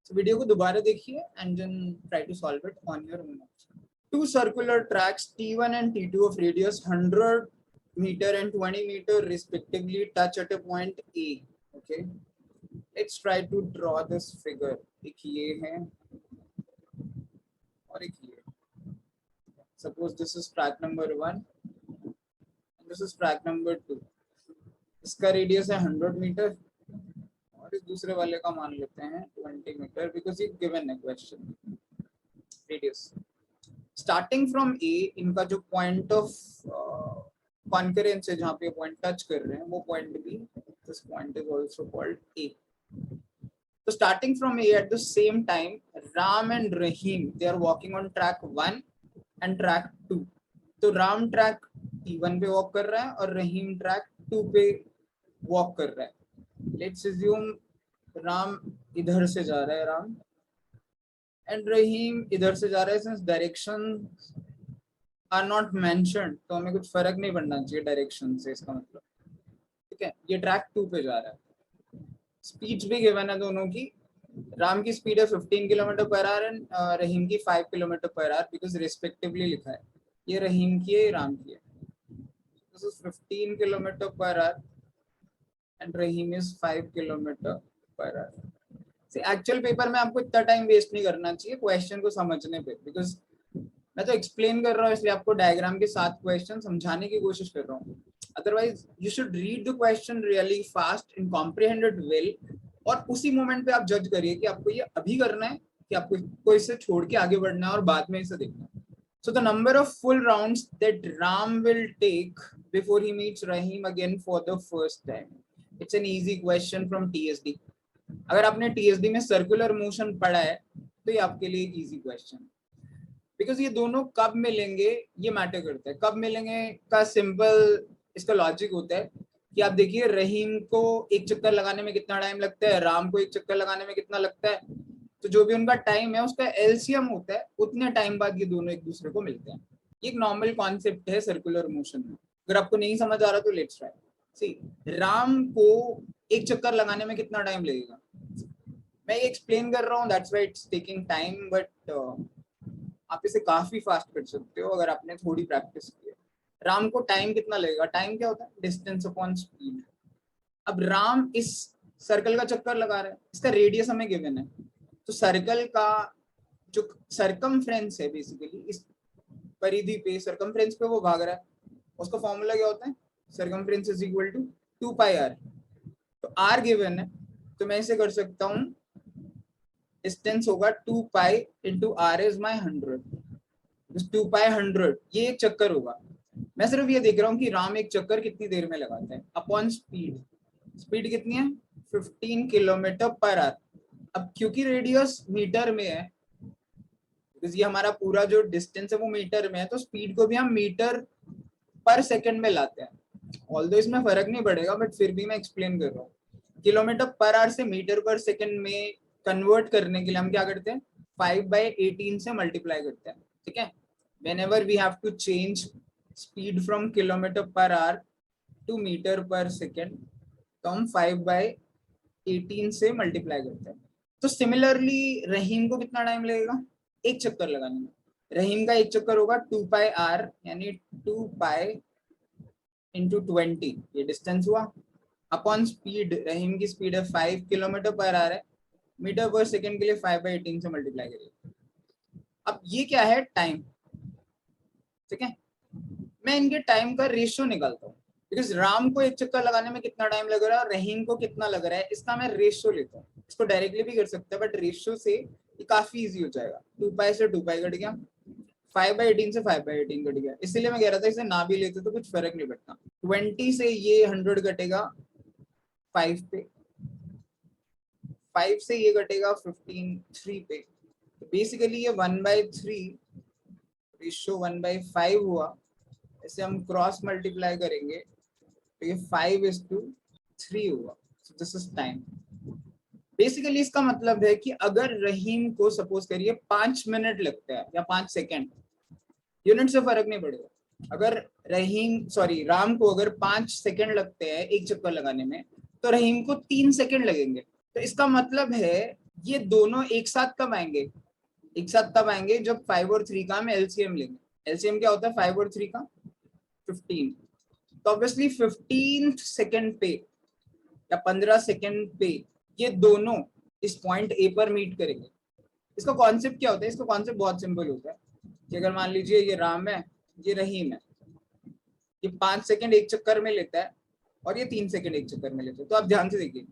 So video को दोबारा देखिए and then try to solve it on your own. Two circular tracks T1 and T2 of radius 100 meter and 20 meter respectively touch at a point A. Okay, let's try to draw this figure. एक ये है और एक ये। Suppose this is track number 1 and this is track number 2. इसका रेडियस है 100 मीटर और इस दूसरे वाले का मान लेते हैं 20 मीटर, बिकॉज ये गिवन है क्वेश्चन रेडियस। स्टार्टिंग फ्रॉम ए, इनका जो पॉइंट ऑफ कॉन्करेंस है, जहाँ पे पॉइंट टच कर रहे हैं, वो point B, this point is also called A. तो starting from A at the same time Ram and Rahim they are walking on track 1 and track 2। तो राम ट्रैक T1 पे वॉक कर रहा है और रहीम ट्रैक 2 पे वॉक कर रहा है। लेट्स अज्यूम राम इधर से जा रहा है, राम एंड रहीम इधर से जा रहा है। Since direction are not mentioned, तो हमें कुछ फर्क नहीं पड़ना चाहिए डायरेक्शन से, इसका मतलब। ठीक है, ये ट्रैक 2 पे जा रहा है। स्पीड भी गिवन है दोनों की। राम की स्पीड है 15 किलोमीटर पर आवर एंड रहीम की 5 kilometre per our, because respectively लिखा है। ये रहीम की है, राम की है। This is 15 kilometre per our and Rahim is 5 kilometre per our. Actual paper में आपको इतना टाइम वेस्ट नहीं करना चाहिए क्वेश्चन को समझने पे, बिकॉज मैं तो एक्सप्लेन कर रहा हूँ, इसलिए आपको डायग्राम के साथ क्वेश्चन समझाने की कोशिश कर रहा हूँ। Otherwise you should read the question really fast and comprehend it well, और उसी मोमेंट पे आप जज करिए कि आपको ये अभी करना है कि आपको इसे छोड़ के आगे बढ़ना है और बाद में इसे देखना है। So the number of full rounds that Ram will take before he meets Rahim again for the first time. It's an easy question from TSD. अगर आपने TSD में सर्कुलर मोशन पढ़ा है तो ये आपके लिए एक इजी क्वेश्चन, बिकॉज ये दोनों कब मिलेंगे ये मैटर करता है. कब मिलेंगे का सिंपल इसका लॉजिक होता है कि आप देखिए रहीम को एक चक्कर लगाने में कितना टाइम लगता है, राम को एक चक्कर लगाने में कितना लगता है, तो जो भी उनका टाइम है उसका एलसीएम होता है, उतने टाइम बाद ये दोनों एक दूसरे को मिलते हैं. ये एक नॉर्मल कॉन्सेप्ट है सर्कुलर मोशन में. अगर आपको नहीं समझ आ रहा तो लेट्स ट्राई. सी, राम को एक चक्कर लगाने में कितना टाइम लगेगा, मैं ये एक्सप्लेन कर रहा हूँ, that's why it's taking time, but आप इसे काफी फास्ट कर सकते हो अगर आपने थोड़ी प्रैक्टिस की है. राम को टाइम कितना लगेगा, टाइम क्या होता है, डिस्टेंस अपॉन स्पीड. अब राम इस सर्कल का चक्कर लगा रहा है, इसका रेडियस हमें गिवन है, तो सर्कल का जो सरकमफ्रेंस है बेसिकली इस परिधि पे, सरकमफ्रेंस पे वो भाग रहा है, उसका फॉर्मूला क्या होता है, circumference is equal to 2 pi r. तो आर गिवन है तो मैं इसे कर सकता हूँ, डिस्टेंस होगा 2 pi into r is my 100. 2 pi 100 ये एक चक्कर होगा. मैं सिर्फ ये देख रहा हूँ कि राम एक चक्कर कितनी देर में लगाता है अपॉन स्पीड. स्पीड कितनी है, 15 किलोमीटर पर आवर. अब क्योंकि रेडियस मीटर में है, ये हमारा पूरा जो डिस्टेंस है वो मीटर में है, तो स्पीड को भी हम मीटर पर सेकंड में लाते हैं. ऑल्दो इसमें फर्क नहीं पड़ेगा बट फिर भी मैं एक्सप्लेन कर रहा हूँ. किलोमीटर पर आवर से मीटर पर सेकंड में कन्वर्ट करने के लिए हम क्या करते हैं, 5/18 से मल्टीप्लाई करते हैं. ठीक है, whenever we have to change speed from kilometre per hour to metre per second, तो हम 5/18 से मल्टीप्लाई करते हैं. तो सिमिलरली रहीम को कितना टाइम लगेगा एक चक्कर लगाने में. रहीम का एक चक्कर होगा 2 पाई आर, यानी 2 पाई इंटू 20, ये डिस्टेंस हुआ, अपॉन स्पीड. रहीम की स्पीड है 5 किलोमीटर पर आवर है, मीटर पर सेकंड के लिए 5/18 से मल्टीप्लाई करिए. अब ये क्या है, टाइम. ठीक है, मैं इनके टाइम का रेशियो निकालता हूँ, बिकॉज राम को एक चक्कर लगाने में कितना टाइम लग रहा है और रहीम को कितना लग रहा है, इसका मैं रेशियो लेता हूँ. इसको डायरेक्टली भी कर सकते हैं बट रेशियो से ये काफी इजी हो जाएगा. 2 पाई से 2 पाई कट गया, 5/18 से 5/18 कट गया, इसलिए मैं कह रहा था इसे ना भी लेते तो कुछ फर्क नहीं पड़ता. 20 से ये 100 कटेगा 5 पे, 5 से ये कटेगा 15 3 पे, तो बेसिकली ये 1/3 रेशियो 1/5 हुआ. इसे हम क्रॉस मल्टीप्लाई करेंगे तो ये 5:3 होगा. सो दिस इज टाइम. बेसिकली इसका मतलब है कि अगर रहीम को सपोज करिए 5 मिनट लगता है या 5 सेकेंड, यूनिट से फर्क नहीं पड़ेगा. अगर राम को अगर 5 सेकेंड लगते हैं एक चक्कर लगाने में, तो रहीम को 3 सेकेंड लगेंगे. तो इसका मतलब है ये दोनों एक साथ कब आएंगे, एक साथ तब आएंगे जब 5 और 3 का हम एलसीएम लेंगे. एलसीएम क्या होता है 5 और 3 का, 15. तो ऑब्वियसली 15 सेकेंड पे या 15 सेकेंड पे ये दोनों इस पॉइंट ए पर मीट करेंगे. इसका कॉन्सेप्ट क्या होता है, इसका कॉन्सेप्ट बहुत सिंपल होता है कि अगर मान लीजिए ये राम है, ये रहीम है, ये 5 सेकेंड एक चक्कर में लेता है और ये 3 सेकेंड एक चक्कर में लेता है. तो आप ध्यान से देखिए,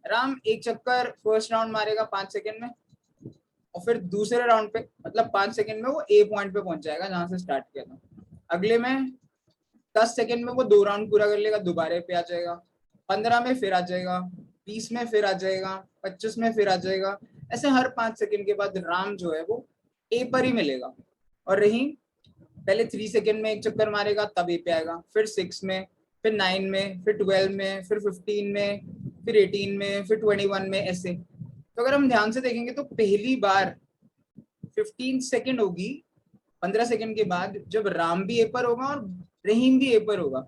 राम एक चक्कर फर्स्ट राउंड मारेगा 5 सेकेंड में, और फिर दूसरे राउंड पे मतलब 5 सेकेंड में वो ए पॉइंट पे पहुंच जाएगा जहां से स्टार्ट किया था. अगले में 10 सेकेंड में वो 2 राउंड पूरा कर लेगा, दोबारा पे आ जाएगा. 15 में फिर आ जाएगा, 20 में फिर आ जाएगा, 25 में फिर आ जाएगा. ऐसे हर 5 सेकेंड के बाद राम जो है वो ए पर ही मिलेगा. और रहीम पहले 3 सेकेंड में एक चक्कर मारेगा तब ए पे आएगा, फिर 6 में, फिर 9 में, फिर 12 में, फिर 15 में, फिर 18 में, फिर 21 में, ऐसे. तो अगर हम ध्यान से देखेंगे तो पहली बार 15 सेकेंड होगी 15 सेकेंड के बाद जब राम भी ए पर होगा और रहीम भी ए पर होगा,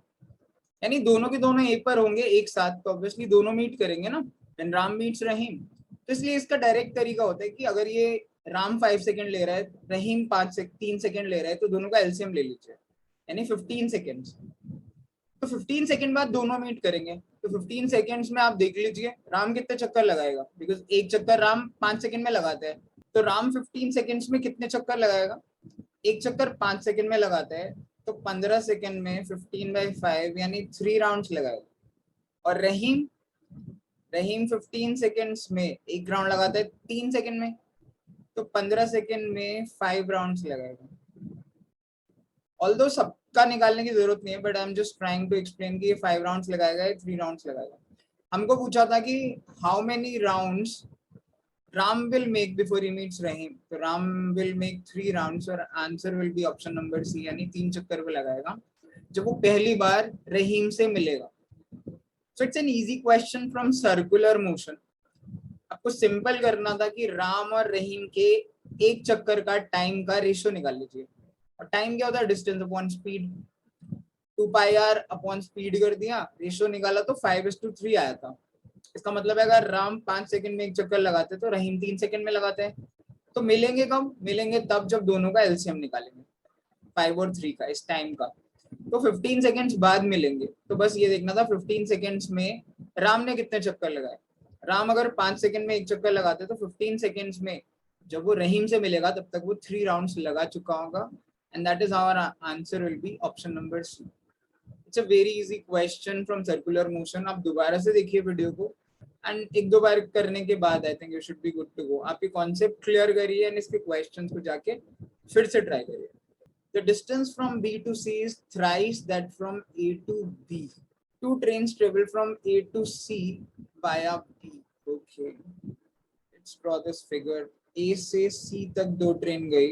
यानी दोनों के दोनों ए पर होंगे एक साथ, तो ऑब्वियसली दोनों मीट करेंगे ना, व्हेन राम मीट्स रहीम. तो इसलिए इसका डायरेक्ट तरीका होता है कि अगर ये राम 5 सेकेंड ले रहा है, रहीम 3 सेकेंड ले रहा है, तो दोनों का एलसीएम ले लीजिए, यानी 15 सेकेंड. तो 15 सेकेंड बाद दोनों मीट करेंगे, तो 15 सेकेंड्स में आप देख लीजिए राम कितने चक्कर लगाएगा, बिकॉज एक चक्कर राम 5 सेकेंड में लगाता है, तो राम 15 सेकेंड्स में कितने चक्कर लगाएगा, एक चक्कर 5 सेकेंड में लगाता है, तो 15 सेकेंड में 15/5 यानी 3 राउंड्स लगाएगा. और रहीम 15 सेकेंड्स में एक राउंड लगाता है 3 सेकेंड में, तो 15 सेकेंड में 5 राउंड्स लगाएगा. ऑल्दो सबका निकालने की जरूरत नहीं है, but I am just trying to explain कि ये 5 राउंड्स लगाएगा, 3 राउंड्स लगाएगा। हमको पूछा था कि how many rounds Ram will make before he meets Rahim, तो राम विल मेक 3 राउंड्स और answer will be option number C, यानी 3 चक्कर पे लगाएगा जब वो पहली बार रहीम से मिलेगा। So it's an easy question from circular motion. आपको सिंपल करना था कि राम और रहीम के एक चक्कर का टाइम का रेशियो निकाल लीजिए, और टाइम क्या होता है, distance upon speed, 2πr upon speed कर दिया, रेशियो निकाला तो 5:3 आया था। इसका मतलब है अगर राम 5 सेकंड में एक चक्कर लगाते तो रहीम 3 सेकंड में लगाते हैं। तो मिलेंगे कब, मिलेंगे तब जब दोनों का एलसीएम निकालेंगे 5 और 3 का, इस टाइम का। तो 15 सेकेंड्स बाद मिलेंगे। तो बस ये देखना था 15 सेकेंड्स में राम ने कितने चक्कर लगाए। राम अगर 5 सेकेंड में एक चक्कर लगाते तो 15 सेकेंड्स में जब वो रहीम से मिलेगा तब तक वो 3 राउंड्स लगा चुका होगा, and that is our answer will be option number C. It's a very easy question from circular motion. आप दोबारा से देखिए वीडियो को, एंड एक दो बार करने के बाद I think you should be good to go. आपकी कॉन्सेप्ट क्लियर करिए एंड इसके क्वेश्चंस को जाके फिर से ट्राई करिए। The distance from B to C is thrice that from A to B. Two trains travel from A to C via B. Okay. Let's draw this figure. A से C तक 2 ट्रेन गई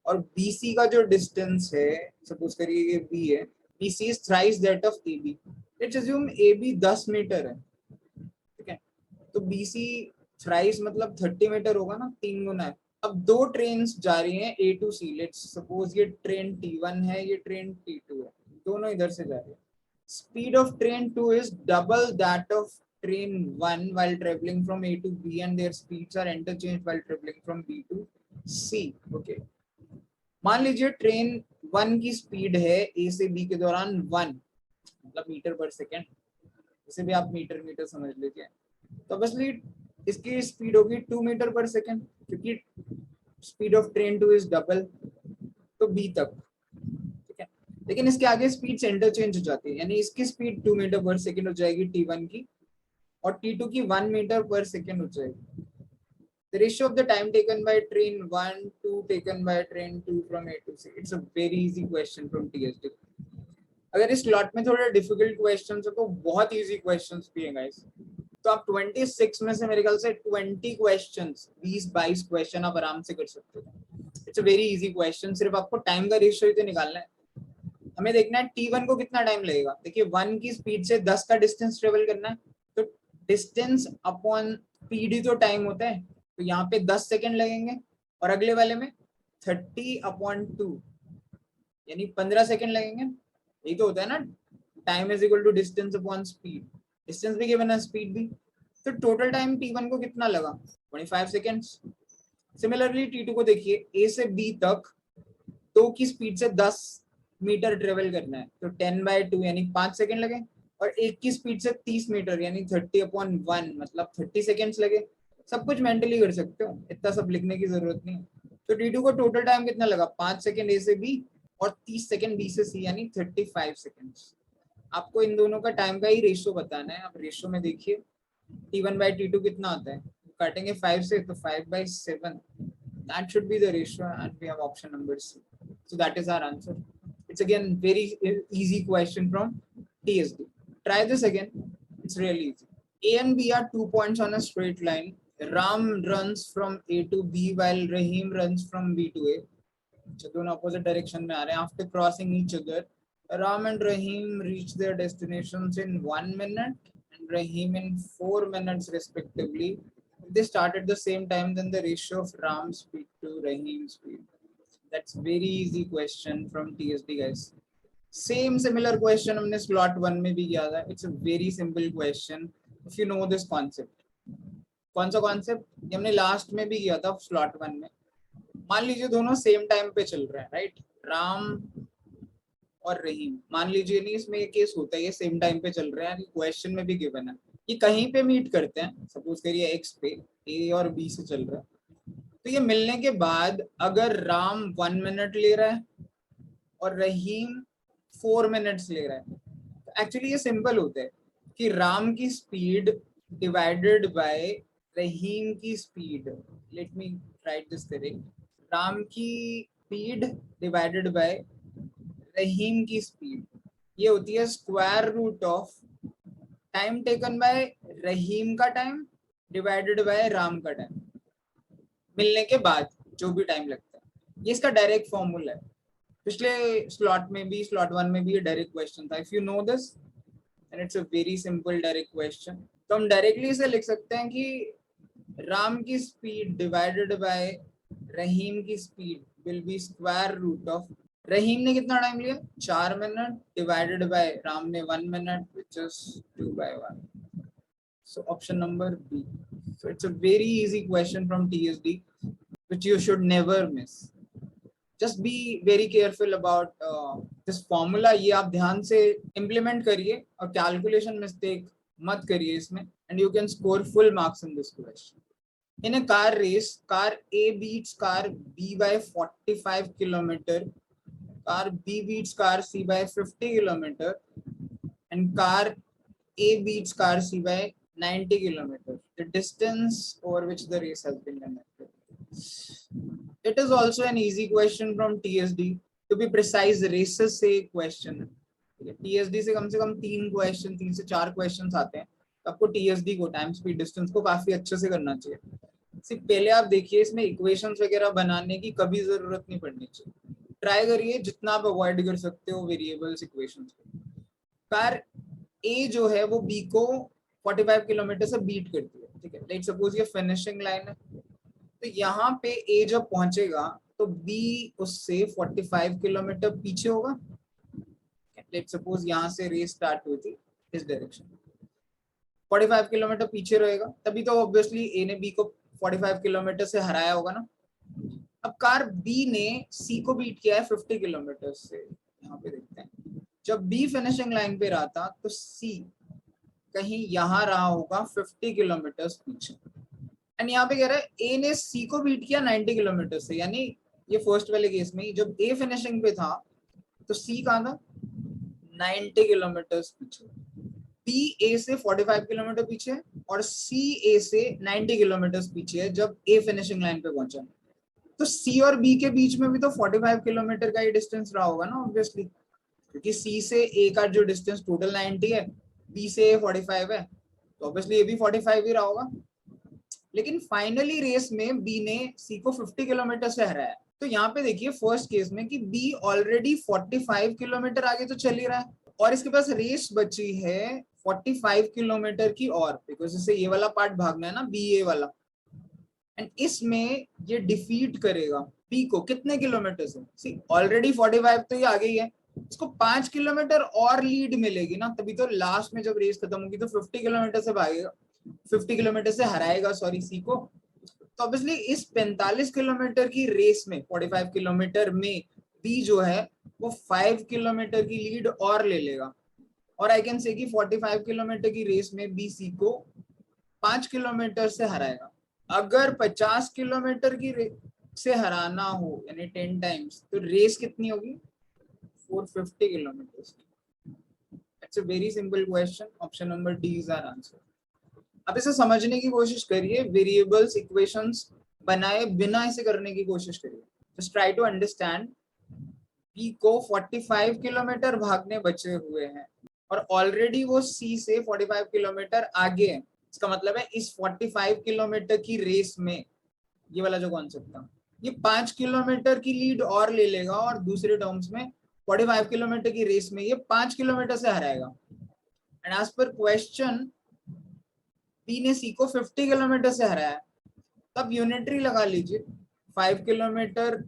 और BC का जो डिस्टेंस है, सपोज करिए ये B है, BC is thrice that of AB. Let's assume AB 10 metre है, ठीक है, तो BC thrice मतलब 30 मीटर होगा ना, 3 गुना है। अब 2 ट्रेन जा रही हैं A to C, let's suppose ये ट्रेन T1 है, ये ट्रेन T2 है, दोनों इधर से जा रही है। Speed of train 2 is double that of train 1 while traveling from A to B and their speeds are interchanged while traveling from B to C. Okay, मान लीजिए ट्रेन 1 की स्पीड है A से B के दौरान 1, मतलब मीटर पर सेकेंड, इसे भी आप मीटर मीटर समझ लीजिए। तो ऑब्वियसली इसकी स्पीड होगी 2 मीटर पर सेकेंड, क्योंकि speed of train 2 is double, तो बी तक, ठीक है। लेकिन इसके आगे स्पीड इंटरचेंज हो जाती है, यानी इसकी स्पीड 2 मीटर पर सेकेंड हो जाएगी T1 की, और T2 की 1 मीटर पर सेकेंड हो जाएगी। The ratio of the time taken by train 1 to taken by train 2 from A to C. It's a very easy question from TSD. अगर इस स्लॉट में थोड़े डिफिकल्ट क्वेश्चंस हो तो बहुत इजी क्वेश्चंस भी हैं गाइस। तो आप 26 में से मेरे ख्याल से 20 क्वेश्चंस, 20-22 क्वेश्चन आप आराम से कर सकते हो। It's a very easy question, सिर्फ आपको टाइम का रेशियो ही तो निकालना है। हमें देखना है T1 को कितना टाइम लगेगा। देखिए 1 की स्पीड से 10 का डिस्टेंस ट्रेवल करना है, तो डिस्टेंस अपॉन स्पीड ही तो टाइम होता है। तो यहाँ पे 10 सेकेंड लगेंगे, और अगले वाले में 30/2 यानी 15 सेकेंड लगेंगे। यही तो होता है ना, time is equal to distance upon speed, distance भी गिवन है, स्पीड भी। तो टोटल टाइम T1 को कितना लगा, 25 सेकेंड्स। सिमिलरली T2 को देखिए, A से B तक 2 की स्पीड से 10 मीटर ट्रेवल करना है, तो 10/2 यानी 5 सेकेंड लगे, और 1 की स्पीड से 30 मीटर यानी 30/1 मतलब 30 सेकेंड्स लगे। सब कुछ मेंटली कर सकते हो, इतना सब लिखने की जरूरत नहीं है। तो T2 को टोटल टाइम कितना लगा, 5 सेकेंड A से B और 30 सेकेंड B से C, यानी 35 सेकेंड्स। आपको इन दोनों का टाइम का ही रेशियो बताना है। आप रेशियो में देखिए T1/T2 कितना आता है, काटेंगे 5 से तो 5/7, that should be the ratio, and we have option number C. So that is our answer. It's again very easy question from TSD. Try this again, it's really easy. A and B are 2 points on a straight line. Ram runs from A to B while Rahim runs from B to A. दोनों opposite direction में आ रहे हैं. After crossing each other, Ram and Rahim reach their destinations in 1 minute and Rahim in 4 minutes respectively. If they start at the same time, then the ratio of Ram's speed to Rahim's speed. That's very easy question from TSD guys. Same similar question हमने slot 1 में भी किया था. It's a very simple question if you know this concept. कौन सा concept? ये हमने last में भी किया था slot 1 में. मान लीजिए दोनों सेम टाइम पे चल रहे हैं, राइट, राम और रहीम। मान लीजिए नहीं, इसमें ये केस होता है, ये सेम टाइम पे चल रहे हैं, क्वेश्चन में भी गिवन है कि कहीं पे मीट करते हैं, सपोज करिए एक्स पे, ए और बी से चल रहा है। तो ये मिलने के बाद अगर राम 1 मिनट ले रहा है और रहीम 4 मिनट्स ले रहा है, तो एक्चुअली ये सिंपल होता है कि राम की स्पीड डिवाइडेड बाय रहीम की speed, let me right this correct, Ram की स्पीड डिवाइडेड बाय रहीम की स्पीड, ये होती है square root of time taken by Rahim का टाइम डिवाइडेड बाय राम का टाइम, मिलने के बाद जो भी टाइम लगता है। ये इसका डायरेक्ट फॉर्मूला है। पिछले स्लॉट में भी, स्लॉट 1 में भी ये डायरेक्ट क्वेश्चन था। If you know this and it's a very simple direct question, तो हम डायरेक्टली इसे लिख सकते हैं कि राम की स्पीड डिवाइडेड बाय रहीम की speed will be square root of, Rahim ने कितना टाइम लिया 4 मिनट, डिवाइडेड बाय राम ने 1 minute, which is 2/1. So option number B. So it's a very easy question from TSD which you should never miss. Just be very careful about this formula. ये आप ध्यान से implement करिए और calculation mistake मत करिए इसमें, and you can score full marks in this question. In a car race, car A beats car B by 45 kilometer, car B beats car C by 50 kilometer, and car A beats car C by 90 kilometers. The distance over which the race has been conducted. It is also an easy question from TSD. To be precise, races से question है। TSD से कम 3 से 4 क्वेश्चन आते हैं। आपको TSD को, टाइम स्पीड डिस्टेंस को काफी अच्छे से करना चाहिए। सिर्फ पहले आप देखिए, इसमें इक्वेशंस वगैरह बनाने की कभी जरूरत नहीं पड़नी चाहिए। ट्राई करिए जितना आप अवॉइड कर सकते हो वेरिएबल्स इक्वेशंस को। कार ए जो है वो बी को 45 किलोमीटर से बीट करती है, ठीक है। लेट्स सपोज ये फिनिशिंग लाइन है, तो यहाँ पे ए जब पहुंचेगा तो बी उससे 45 किलोमीटर पीछे होगा। लेट्स सपोज यहाँ से रेस स्टार्ट हुई थी इस डायरेक्शन, 45 किलोमीटर पीछे रहेगा, तभी तो ऑब्वियसली ए ने बी को 45 किलोमीटर से हराया होगा ना। अब कार बी ने सी को बीट किया है 50 किलोमीटर से। यहाँ पे देखते हैं, जब बी फिनिशिंग लाइन पे रहा था तो सी कहीं यहाँ रहा होगा 50 किलोमीटर पीछे, एंड यहाँ पे कह रहा है ए ने सी को बीट किया 90 किलोमीटर से, यानी ये फर्स्ट वाले केस में जब ए फिनिशिंग पे था तो सी कहाँ था 90 किलोमीटर पीछे। बी ए से 45 किलोमीटर पीछे और सी ए से 90 किलोमीटर पीछे है जब ए फिनिशिंग लाइन पे पहुंचा। तो सी और बी के बीच में भी तो 45 किलोमीटर का ही डिस्टेंस रहा होगा ना ऑब्वियसली, क्योंकि सी से ए का जो डिस्टेंस टोटल 90 है, बी से 45 है, तो ऑब्वियसली ये भी 45 ही रहा होगा। लेकिन फाइनली रेस में बी ने सी को 50 किलोमीटर से हराया। तो यहाँ पे देखिए फर्स्ट केस में कि बी ऑलरेडी 45 किलोमीटर आगे तो चल ही रहा है और इसके पास रेस बची है 45 किलोमीटर की और, बिकॉज इसे ये वाला पार्ट भागना है ना, बी ए वाला, एंड इसमें ये डिफीट करेगा बी को कितने किलोमीटर से, सी ऑलरेडी 45 तो ये आगे ही है, इसको 5 किलोमीटर और लीड मिलेगी ना, तभी तो लास्ट में जब रेस खत्म होगी तो 50 किलोमीटर से भागेगा, 50 किलोमीटर से हराएगा सॉरी सी को। तो ऑब्वियसली इस 45 किलोमीटर की रेस में 45 किलोमीटर में बी जो है वो 5 किलोमीटर की लीड और ले लेगा, और आई कैन से कि 45 किलोमीटर की रेस में बी सी को 5 किलोमीटर से हराएगा। अगर 50 किलोमीटर की से हराना हो यानी 10 टाइम्स, तो रेस कितनी होगी 450 kilometre. It's a very simple question, option number D is our answer. अब इसे समझने की कोशिश करिए, वेरिएबल्स इक्वेशंस बनाए बिना इसे करने की कोशिश करिए। Just try to understand, B को 45 किलोमीटर भागने बचे हुए हैं और ऑलरेडी वो सी से 45 किलोमीटर आगे है। इसका मतलब है इस 45 किलोमीटर की रेस में, ये वाला जो कॉन्सेप्ट था, ये 5 किलोमीटर की लीड और ले लेगा और दूसरे टर्म्स में 45 किलोमीटर की रेस में ये 5 किलोमीटर से हराएगा। एंड एज पर क्वेश्चन बी ने सी को 50 किलोमीटर से हराया, तब यूनिटरी लगा लीजिए, 5 किलोमीटर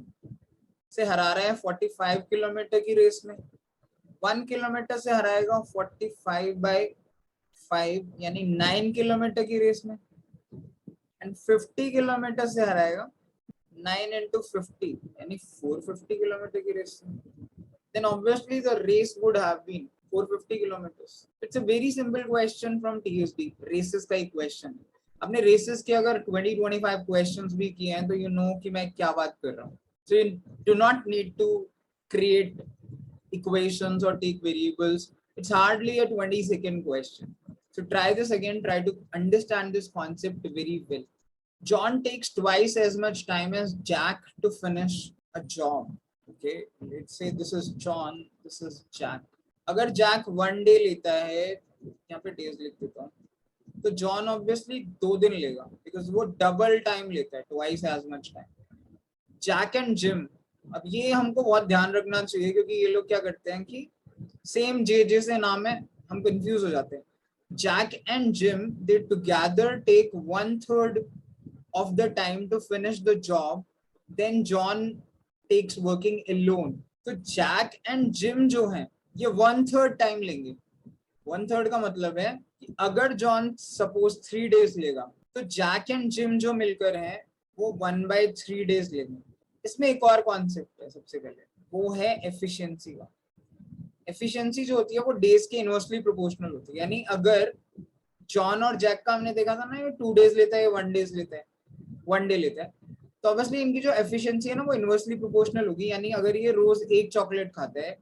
से हरा रहा है 45 किलोमीटर की रेस में, 1 किलोमीटर से हराएगा 45/5 यानी 9 किलोमीटर की रेस में, एंड 50 किलोमीटर से हराएगा 9 into 50 यानी 450 किलोमीटर की रेस में। Then obviously the race would have been 450 kilometers. It's a very simple question from TSD. Races का एक question. आपने races के अगर 20-25 questions भी किए हैं तो you know कि मैं क्या बात कर रहा हूँ. So you do not need to create equations or take variables. It's hardly a 20-second question. So try this again. Try to understand this concept very well. John takes twice as much time as Jack to finish a job. Okay, let's say this is John, this is Jack. अगर जैक 1 डे लेता है, यहाँ पे डेज लिख देता हूँ, तो जॉन ऑब्वियसली 2 दिन लेगा बिकॉज वो डबल टाइम लेता है, twice as much time. Jack and Jim, अब ये हमको बहुत ध्यान रखना चाहिए क्योंकि ये लोग क्या करते हैं कि सेम जे जैसे नाम है, हम कंफ्यूज हो जाते हैं। Jack and Jim they together take 1/3 of the time to finish the job, then John takes working alone. तो जैक एंड जिम जो हैं ये 1/3 टाइम लेंगे। 1/3 का मतलब है कि अगर जॉन सपोज 3 days लेगा तो जैक एंड जिम जो मिलकर हैं वो 1/3 days लेंगे। इसमें एक और कॉन्सेप्ट है, सबसे पहले वो है एफिशिएंसी का। एफिशिएंसी जो होती है वो डेज के इनवर्सली प्रोपोर्शनल होती है, यानी अगर जॉन और जैक का हमने देखा था ना, ये 2 days लेता है, 1 days लेता है, 1 day लेता है, तो ऑब्वियसली इनकी जो एफिशिएंसी है ना वो इनवर्सली प्रोपोर्शनल होगी। यानी अगर ये रोज 1 चॉकलेट खाता है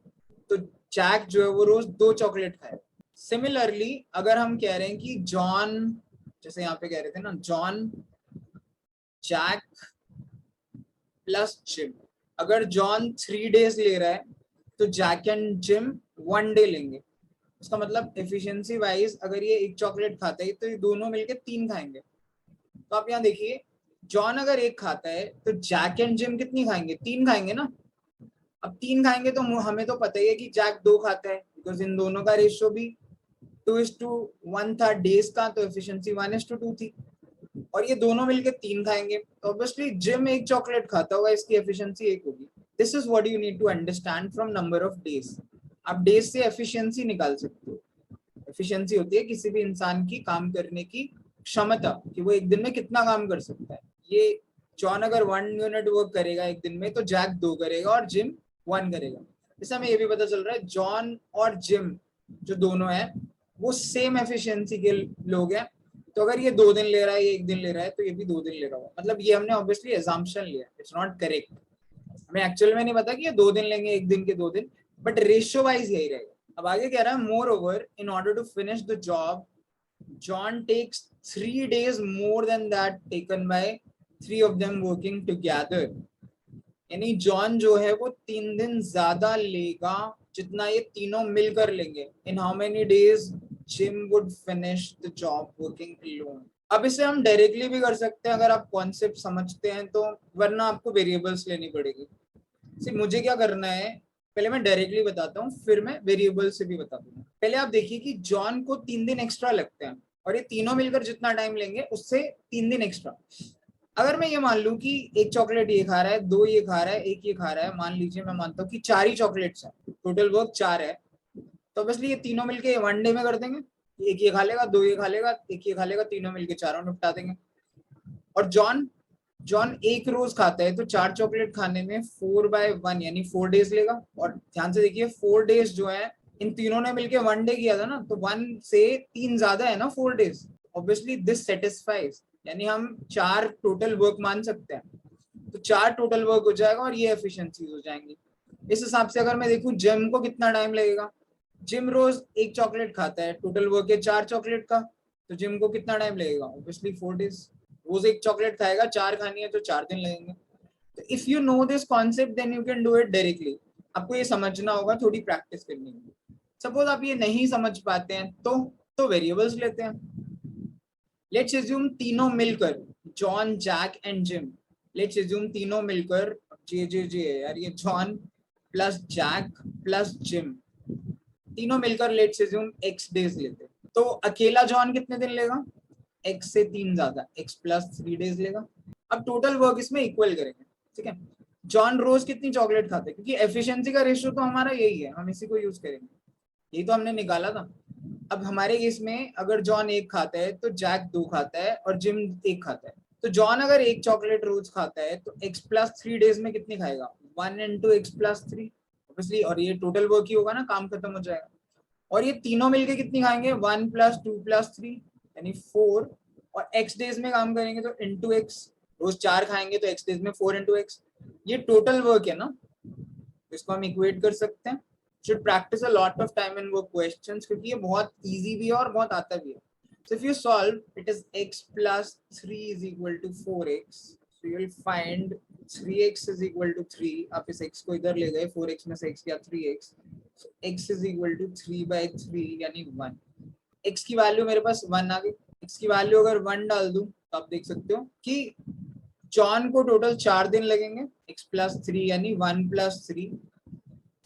तो जैक जो है वो रोज 2 चॉकलेट खाए। सिमिलरली अगर हम कह रहे हैं कि जॉन, जैसे यहाँ पे कह रहे थे ना, जॉन जैक प्लस जिम, अगर जॉन 3 days ले रहा है तो जैक एंड जिम 1 day लेंगे। उसका मतलब एफिशिएंसी वाइज अगर ये 1 चॉकलेट खाता है तो ये दोनों मिलके 3 खाएंगे। तो आप यहाँ देखिए, जॉन अगर 1 खाता है तो जैक एंड जिम कितनी खाएंगे, 3 खाएंगे ना। अब 3 खाएंगे तो हमें तो पता ही है कि जैक 2 खाता है बिकॉज इन दोनों का रेशियो भी 2:1 था डेज का, तो एफिशिएंसी 1:2 थी। और ये दोनों मिलके 3 खाएंगे तो ऑब्वियसली जिम 1 चॉकलेट खाता होगा, इसकी एफिशिएंसी 1 होगी। This is what you need to understand from number of days. आप डेज से एफिशिएंसी निकाल सकते हो। एफिशिएंसी होती है किसी भी इंसान की काम करने की क्षमता, कि वो एक दिन में कितना काम कर सकता है। ये जॉन अगर 1 यूनिट वर्क करेगा एक दिन में तो जैक 2 करेगा और जिम 1 करेगा। इससे हमें ये भी पता चल रहा है जॉन और जिम जो दोनों है वो सेम एफिशिएंसी के लोग हैं। तो अगर ये 2 दिन ले रहा है, ये 1 दिन ले रहा है, तो ये भी 2 दिन ले रहा होगा। मतलब ये हमने ऑब्वियसली एजम्पशन लिया, इट्स नॉट करेक्ट। हमें एक्चुअल में नहीं पता कि ये 2 दिन लेंगे, 1 दिन के 2 दिन, बट रेशियो वाइज यही रहेगा। अब आगे कह रहा है more over in order to finish the job John takes 3 days more than that taken by 3 of them working together। यानी जॉन जो है वो 3 दिन ज्यादा लेगा जितना ये तीनों मिलकर लेंगे। In how many days gym would finish the job working alone. अब इसे हम डायरेक्टली भी कर सकते हैं अगर आप कॉन्सेप्ट समझते हैं तो, वरना आपको वेरिएबल्स लेनी पड़ेगी। सिर्फ मुझे क्या करना है, पहले मैं डायरेक्टली बताता हूँ फिर मैं वेरिएबल से भी बता दूंगा। पहले आप देखिए कि जॉन को 3 दिन एक्स्ट्रा लगते हैं और ये तीनों मिलकर जितना टाइम लेंगे उससे 3 दिन एक्स्ट्रा। अगर मैं ये मान लूं कि 1 चॉकलेट ये खा रहा है, 2 ये खा रहा है, 1 ये खा रहा है, मान लीजिए मैं मानता हूँ कि 4 ही चॉकलेट्स हैं, टोटल वर्क 4 है, तो ऑब्वियसली ये तीनों मिलके 1 डे में कर देंगे। 1 ये खा लेगा, 2 ये खा लेगा, 1 ये खा लेगा, तीनों मिलके चारों निपटा देंगे। और जॉन जॉन 1 रोज खाता है तो 4 चॉकलेट खाने में 4/1 यानी 4 days लेगा। और ध्यान से देखिए 4 days जो है इन तीनों ने मिलके 1 डे किया था ना, तो 1 से 3 ज्यादा है ना 4 days। ऑब्वियसली दिस सेटिस्फाइज, यानी हम 4 टोटल वर्क मान सकते हैं, तो 4 टोटल वर्क हो जाएगा और ये एफिशिएंसीज हो जाएंगी। इस हिसाब से अगर मैं देखूं जिम को कितना टाइम लगेगा, जिम रोज 1 चॉकलेट खाता है, टोटल वर्क है 4 चॉकलेट का, तो जिम को कितना टाइम लगेगा, ऑब्वियसली 4 days। रोज 1 चॉकलेट खाएगा, 4 खानी है तो 4 दिन लगेंगे। तो if you know this concept then you can do it directly. आपको ये समझना होगा, थोड़ी प्रैक्टिस करनी होगी। सपोज आप ये नहीं समझ पाते हैं तो वेरिएबल्स लेते हैं। लेट्स अज्यूम तीनों मिलकर John Jack and Jim, let's assume तीनों मिलकर जे है यार, ये John plus Jack plus Jim तीनों मिलकर लेट्स अज्यूम x डेज लेते हैं। तो अकेला जॉन कितने दिन लेगा, x से 3 ज्यादा, x प्लस 3 days लेगा। अब टोटल वर्क इसमें इक्वल करेंगे, ठीक है। जॉन रोज कितनी चॉकलेट खाते हैं, क्योंकि एफिशिएंसी का रेशियो तो हमारा यही है, हम इसी को यूज करेंगे, यही तो हमने निकाला था। अब हमारे केस में अगर जॉन 1 खाता है तो जैक 2 खाता है और जिम 1 खाता है। तो जॉन अगर 1 चॉकलेट रोज खाता है तो x प्लस 3 days में कितनी खाएगा, 1 into x प्लस 3 ऑब्वियसली, और ये टोटल वर्क ही होगा ना, काम खत्म हो जाएगा। और ये तीनों मिलके कितनी खाएंगे, 1 + 2 + 3 यानी 4, और x डेज में काम करेंगे तो इंटू x, रोज 4 खाएंगे तो x डेज में 4 into x। ये टोटल वर्क है ना, इसको हम इक्वेट कर सकते हैं। Should practice a lot of time in work questions, क्योंकि ये बहुत इजी भी है और बहुत आता भी है। So if you solve, it is x plus 3 is equal to 4x. So you will find 3x is equal to 3. आप इस x को इधर ले गए, 4x में से x गया 3x, x is equal to 3/3 यानी 1। x की वैल्यू मेरे पास 1 आ गई। x की वैल्यू अगर 1 डाल दूं तो आप देख सकते हो कि जॉन को टोटल 4 दिन लगेंगे, x+3 यानी 1+3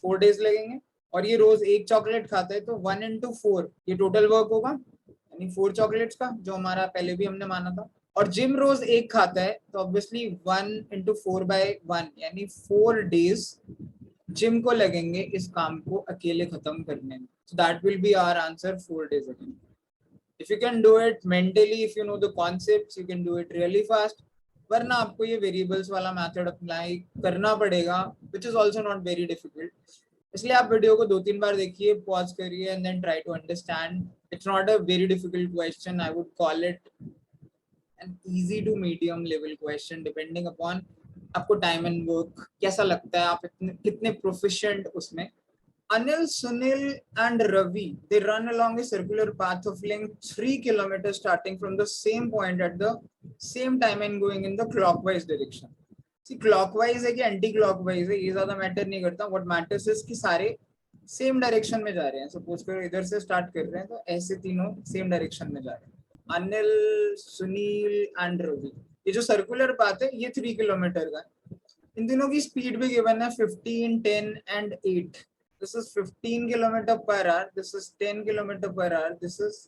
4 डेज लगेंगे। और ये रोज एक चॉकलेट खाता है तो 1 into 4 ये टोटल वर्क होगा, यानी 4 चॉकलेट्स का, जो हमारा पहले भी हमने माना था। और जिम रोज एक खाता है तो ऑब्वियसली 1 into 4/1 यानी 4 डेज जिम को लगेंगे इस काम को अकेले खत्म करने में। So that will be our answer, 4 days again. If you can do it mentally, if you know the concepts, you can do it really fast. वरना आपको ये वेरिएबल्स वाला मेथड अप्लाई करना पड़ेगा, which is also not very difficult. इसलिए आप वीडियो को 2-3 बार देखिए, पॉज करिए and then try to understand. It's not a very difficult question. I would call it an easy to medium level question depending upon आपको टाइम एंड वर्क कैसा लगता है, आप कितने प्रोफिशिएंट उसमें. Anil, Sunil, and Ravi, they run along a circular path of length 3 kilometers starting from the same point at the same time and going in the clockwise direction. See, clockwise है कि anti-clockwise है ये ज्यादा मैटर नहीं करता. What matters is कि सारे सेम डायरेक्शन में जा रहे हैं. सपोज करो इधर से स्टार्ट कर रहे हैं तो ऐसे तीनों सेम डायरेक्शन में जा रहे हैं. अनिल, सुनील एंड रवि, ये जो सर्कुलर पाथ है ये 3 किलोमीटर का है. इन तीनों की स्पीड भी गिवन है 15, 10 and 8. This is 15 kilometer per hour. This is 10 kilometer per hour. This is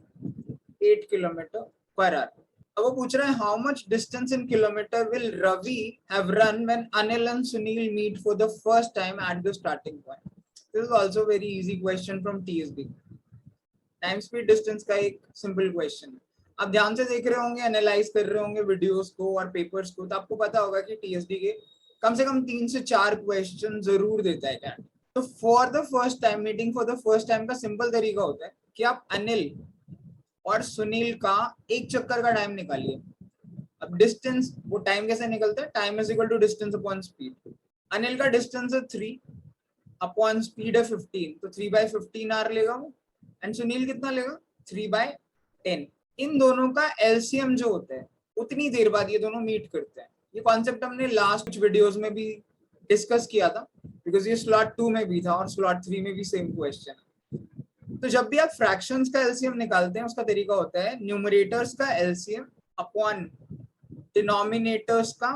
8 kilometer per hour. अब वो पूछ रहा है how much distance in kilometer will Ravi have run when Anil and Sunil meet for the first time at the starting point. This is also very easy question from TSB. Time speed distance का एक सिंपल क्वेश्चन है. आप ध्यान से देख रहे होंगे, एनालाइज कर रहे होंगे वीडियोस को और पेपर्स को, तो आपको पता होगा कि टीएसडी के कम से कम 3 से 4 क्वेश्चन जरूर देता है कैट. तो for the first time meeting for the first time का सिंपल तरीका होता है कि आप अनिल और सुनील का एक चक्कर का टाइम निकालिए. अब डिस्टेंस, वो टाइम कैसे निकलता है, time is equal to distance upon speed. Anil का डिस्टेंस है 3 अपॉन स्पीड है 15, तो 3/15 आवर लेगा वो. एंड सुनील कितना लेगा, 3/10. इन दोनों का एलसीएम जो होता है उतनी देर बाद ये दोनों मीट करते हैं. ये कॉन्सेप्ट हमने लास्ट कुछ वीडियोस में भी डिस्कस किया था, बिकॉज ये स्लॉट 2 में भी था और स्लॉट 3 में भी सेम क्वेश्चन है. तो जब भी आप फ्रैक्शंस का एलसीएम निकालते हैं उसका तरीका होता है न्यूमरेटर्स का एलसीएम अपॉन डिनोमिनेटर्स का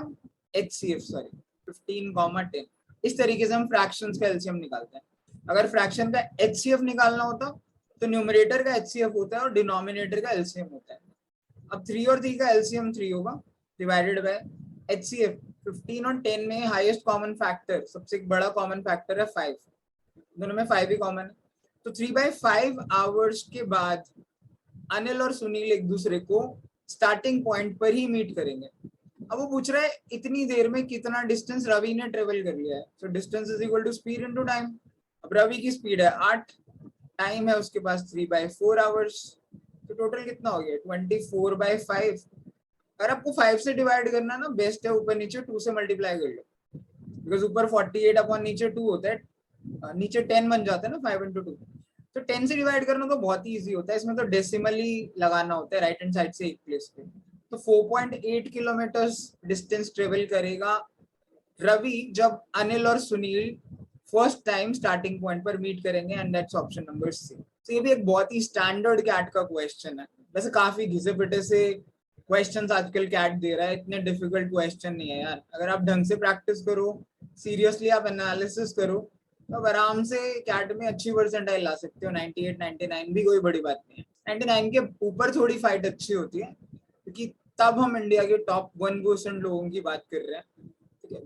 एचसीएफ, सॉरी 15, 10. इस तरीके से हम फ्रैक्शंस का एलसीएम निकालते हैं. अगर फ्रैक्शन का एचसीएफ निकालना होता तो न्यूमरेटर का एचसीएफ होता है और डिनोमिनेटर का एलसीएम होता है. अब 3 और 3 का एलसीएम 3 होगा डिवाइडेड बाय एचसीएफ. 15 और 10 में हाईएस्ट कॉमन फैक्टर, सबसे बड़ा कॉमन फैक्टर है 5, दोनों में 5 ही कॉमन है. तो 3/5 आवर्स के बाद अनिल और सुनील एक दूसरे को स्टार्टिंग पॉइंट पर ही मीट करेंगे. अब वो पूछ रहा है इतनी देर में कितना डिस्टेंस रवि ने ट्रेवल कर लिया है. So distance is equal to speed into time. अब रवि की स्पीड है 8, टाइम है उसके पास 3/4 आवर्स. तो टोटल कितना हो गया 24/5. अगर आपको 5 से डिवाइड करना ना बेस्ट है, ऊपर नीचे 2 से मल्टीप्लाई कर लो, बिकॉज ऊपर 48 अपॉन नीचे 2 होता है, नीचे 10 बन जाता है ना 5 into 2. तो 10 से डिवाइड करना तो बहुत ही इजी होता है, इसमें तो डेसिमल ही लगाना होता है राइट हैंड साइड से एक प्लेस पे. तो 4.8 किलोमीटर डिस्टेंस ट्रेवल करेगा रवि जब अनिल और Sunil first time starting point पर मीट करेंगे, and that's option number C. तो ये भी एक बहुत ही स्टैंडर्ड कैट का क्वेश्चन है. वैसे काफी घिसे पिटे से क्वेश्चंस आजकल कैट दे रहा है, इतने डिफिकल्ट क्वेश्चन नहीं है यार. अगर आप ढंग से प्रैक्टिस करो, सीरियसली आप एनालिसिस करो, तो आराम से कैट में अच्छी परसेंटाइल ला सकते हो. 98, 99 भी कोई बड़ी बात नहीं है. 99 के ऊपर थोड़ी फाइट अच्छी होती है, क्योंकि तब हम इंडिया के टॉप 1% लोगों की बात कर रहे हैं.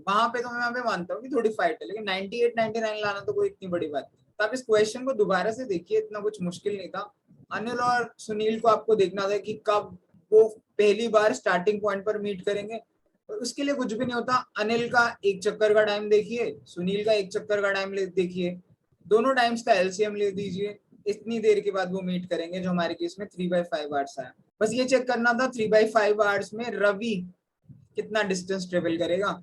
वहां पे तो मैं वहां पे मानता हूँ कि थोड़ी फाइट है, लेकिन 98, 99 लाना तो कोई इतनी बड़ी बात नहीं. तो आप इस क्वेश्चन को दोबारा से देखिए, इतना कुछ मुश्किल नहीं था. अनिल और सुनील को आपको देखना था कि कब वो पहली बार स्टार्टिंग पॉइंट पर मीट करेंगे. तो उसके लिए कुछ भी नहीं होता. अनिल का एक चक्कर का टाइम देखिए, सुनील का एक चक्कर का टाइम देखिए, दोनों टाइम्स का एलसीएम ले दीजिए. इतनी देर के बाद वो मीट करेंगे, जो हमारे केस में 3/5 आवर्स आया. बस ये चेक करना था 3/5 आवर्स में रवि कितना डिस्टेंस ट्रेवल करेगा,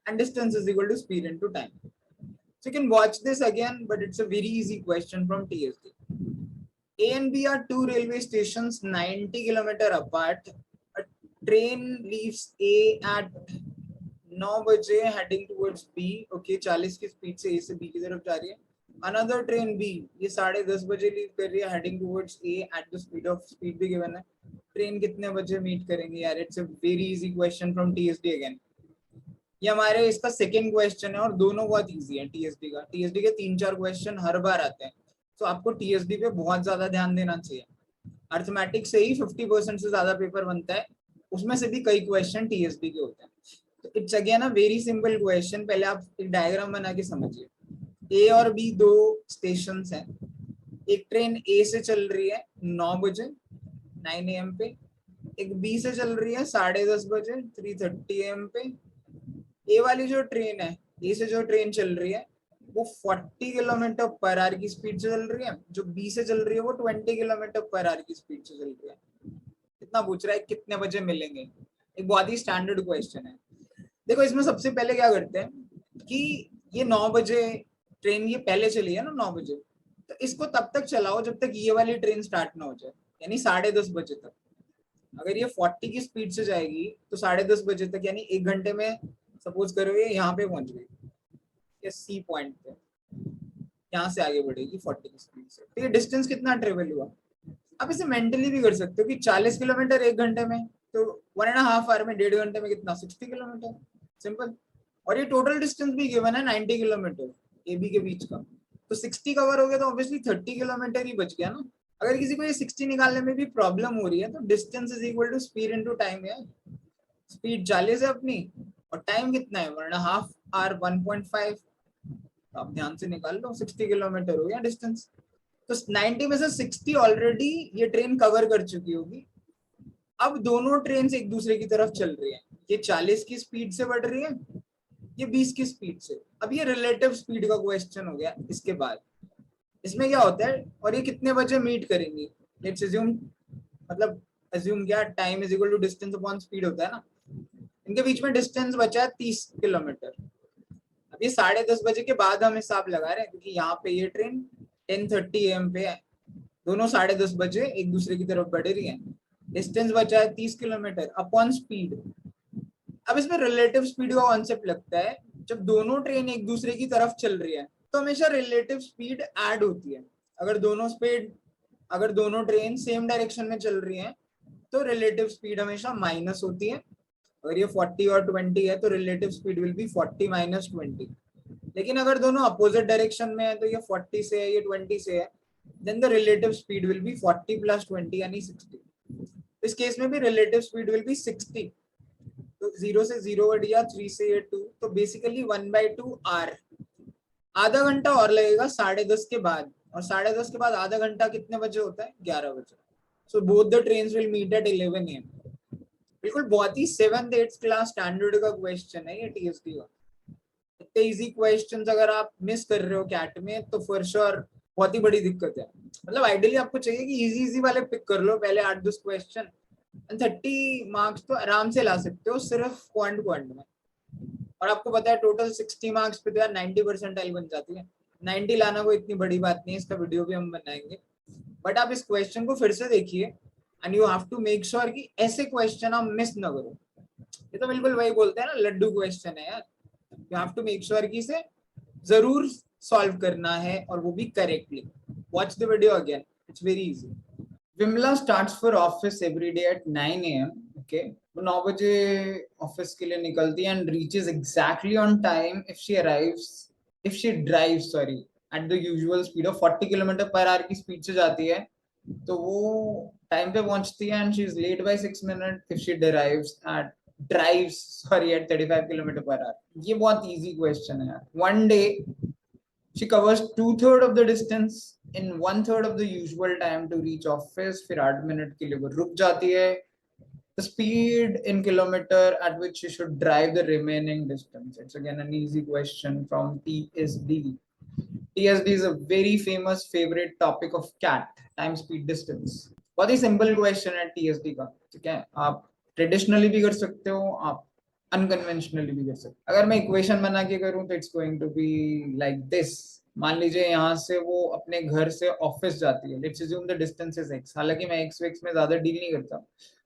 and distance is equal to speed into time. So you can watch this again, but it's a very easy question from TSD. A and B are two railway stations 90 km apart. A train leaves A at 9 बजे heading towards B. Okay, 40 की स्पीड से A से B की तरफ जा रही है. अनदर ट्रेन बी, ये 10:30 बजे लीव कर रही है, heading towards a at the speed भी गिवन है। ट्रेन कितने बजे मीट करेंगे यार? It's a very easy question from TSD again. ये हमारे इसका सेकंड क्वेश्चन है और दोनों बहुत इजी है टीएसडी का। टीएसडी के 3-4 क्वेश्चन हर बार आते हैं, तो आपको टीएसडी पे बहुत ज्यादा ध्यान देना चाहिए। अर्थमेटिक से ही 50% से ज्यादा पेपर बनता है, उसमें से भी कई क्वेश्चन टीएसडी के होते हैं। तो it's again a very simple question. पहले आप एक डायग्राम बना के समझिए। ए और बी दो स्टेशन हैं। एक ट्रेन ए से चल रही है 9 बजे 9 AM पे, एक बी से चल रही है 10:30 बजे 3:30 AM पे। ए वाली जो ट्रेन है, ए से जो ट्रेन चल रही है वो 40 किलोमीटर पर आवर की स्पीड से चल रही है, जो बी से चल रही है वो 20 किलोमीटर पर आवर की स्पीड से चल रही है। कितना पूछ रहा है, कितने बजे मिलेंगे? एक बहुत ही स्टैंडर्ड क्वेश्चन है। देखो इसमें सबसे पहले क्या करते हैं कि ये 9 बजे ट्रेन ये पहले चली है ना 9 बजे, तो इसको तब तक चलाओ जब तक ये वाली ट्रेन स्टार्ट ना हो जाए, यानी 10:30 बजे तक। अगर ये 40 की स्पीड से जाएगी तो 10:30 बजे तक, यानी 1 घंटे में सपोज करो ये यहाँ पे पहुंच गई, ये सी पॉइंट पे, यहाँ से आगे बढ़ेगी 40 की स्पीड से, तो ये डिस्टेंस कितना ट्रेवल हुआ? आप इसे मेंटली भी कर सकते हो कि 40 किलोमीटर 1 घंटे में, तो 1.5 आवर में, 1.5 घंटे में कितना, 60 किलोमीटर। सिंपल। और ये टोटल डिस्टेंस भी गिवन है 90 किलोमीटर ए बी के बीच का, तो 60 कवर हो गया तो ऑब्वियसली 30 किलोमीटर ही बच गया ना। अगर किसी को ये 60 निकालने में भी प्रॉब्लम हो रही है तो distance is equal to speed into time है। स्पीड 40 है अपनी और टाइम कितना है 1.5 आवर 1.5, तो आप ध्यान से निकाल लो, 60 किलोमीटर हो गया डिस्टेंस। तो 90 में से 60 ऑलरेडी ये ट्रेन कवर कर चुकी होगी। अब दोनों ट्रेन एक दूसरे की तरफ चल रही है, ये 40 की स्पीड से बढ़ रही है, ये 20 की स्पीड से। अब ये रिलेटिव स्पीड का क्वेश्चन हो गया। इसके बाद इसमें क्या होता है, और ये कितने बजे मीट करेंगी? लेट्स अज्यूम, मतलब अज्यूम क्या, time is equal to distance upon speed होता है ना। इनके बीच में डिस्टेंस बचा है 30 किलोमीटर। अब ये 10:30 बजे के बाद हम हिसाब लगा रहे हैं, क्योंकि यहाँ पे ये ट्रेन 10:30 AM पे है, दोनों 10:30 बजे एक दूसरे की तरफ बढ़ रही है। डिस्टेंस बचा है 30 किलोमीटर अपॉन स्पीड। अब इसमें रिलेटिव स्पीड का कॉन्सेप्ट लगता है, जब दोनों ट्रेन एक दूसरे की तरफ चल रही है तो हमेशा रिलेटिव स्पीड ऐड होती है। अगर दोनों ट्रेन सेम डायरेक्शन में चल रही हैं तो रिलेटिव स्पीड हमेशा माइनस होती है। अगर ये 40 और 20 है तो relative speed will be 40 minus 20। लेकिन अगर दोनों अपोजिट डायरेक्शन में है, तो ये 40 से है, ये 20 से है, then the relative speed will be 40 plus 20 यानी 60। इस केस में भी रिलेटिव स्पीड विल बी 60। तो 0 से 0 बढ़ गया, 3 से ये 2, तो बेसिकली 1/2 आर। आधा घंटा और लगेगा 10:30 के बाद, और 10:30 के बाद आधा घंटा कितने बजे होता है? 11 बजे। So both the trains will meet at 11 AM। बिल्कुल बहुत ही 7th-8th क्लास स्टैंडर्ड का क्वेश्चन है ये टीएसडी का। इतने इजी क्वेश्चंस अगर आप मिस कर रहे हो कैट में तो फॉर श्योर बहुत ही बड़ी दिक्कत है। मतलब आइडियली आपको चाहिए कि इजी वाले पिक कर लो पहले 8-10 क्वेश्चन, 30 मार्क्स तो आराम से ला सकते हो सिर्फ क्वांट में। और आपको पता है टोटल 60 मार्क्स पे तो यार 90% बन जाती है। 90 लाना कोई इतनी बड़ी बात नहीं है, इसका वीडियो भी हम बनाएंगे। बट आप इस क्वेश्चन को फिर से देखिए and you have to make sure कि ऐसे क्वेश्चन आप मिस ना करो। ये तो बिल्कुल वही बोलते हैं ना, लड्डू क्वेश्चन है यार। You have to make sure कि इसे जरूर सॉल्व करना है और वो भी correctly. Watch the video again, it's very easy. Vimla starts for office every day at 9 AM। Okay, वो 9 बजे ऑफिस के लिए निकलती है and reaches exactly on time if she drives sorry at the usual speed of 40 kilometre per hour की स्पीड से जाती है, तो वो टाइम पे पहुंचती है and she is late by 6 minute if she drives sorry at 35 kilometre per hour. ये बहुत इजी क्वेश्चन है यार। One day she covers 2/3 of the distance in 1/3 of the usual time to reach office, फिर 8 मिनट के लिए वो रुक जाती है। The speed in kilometer at which she should drive the remaining distance. It's again an easy question from TSD. TSD is a very famous favorite topic of CAT, time speed distance. बहुत ही सिंपल क्वेश्चन है TSD का, ठीक है। आप ट्रेडिशनली भी कर सकते हो, आप अनकन्वेंशनली भी कर सकते। अगर मैं इक्वेशन बना के करूं तो it's going to be like this. मान लीजिए यहाँ से वो अपने घर से ऑफिस जाती है, let's assume the distance is x। हालांकि मैं x में ज्यादा डील नहीं करता,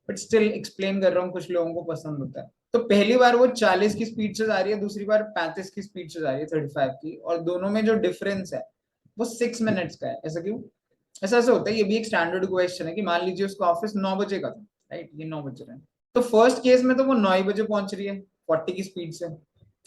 बट स्टिल एक्सप्लेन कर रहा हूँ, कुछ लोगों को पसंद होता है। तो पहली बार वो 40 की स्पीड से जा रही है, दूसरी बार 35 की स्पीड से जा रही है, 35 की, और दोनों में जो डिफरेंस है वो 6 मिनट्स का है। ऐसा क्यों? ऐसा होता है, ये भी एक स्टैंडर्ड क्वेश्चन है कि मान लीजिए उसका ऑफिस 9 बजे का था, राइट, ये 9 बज रहे हैं, तो फर्स्ट केस में तो वो 9 बजे पहुंच रही है 40 की स्पीड से,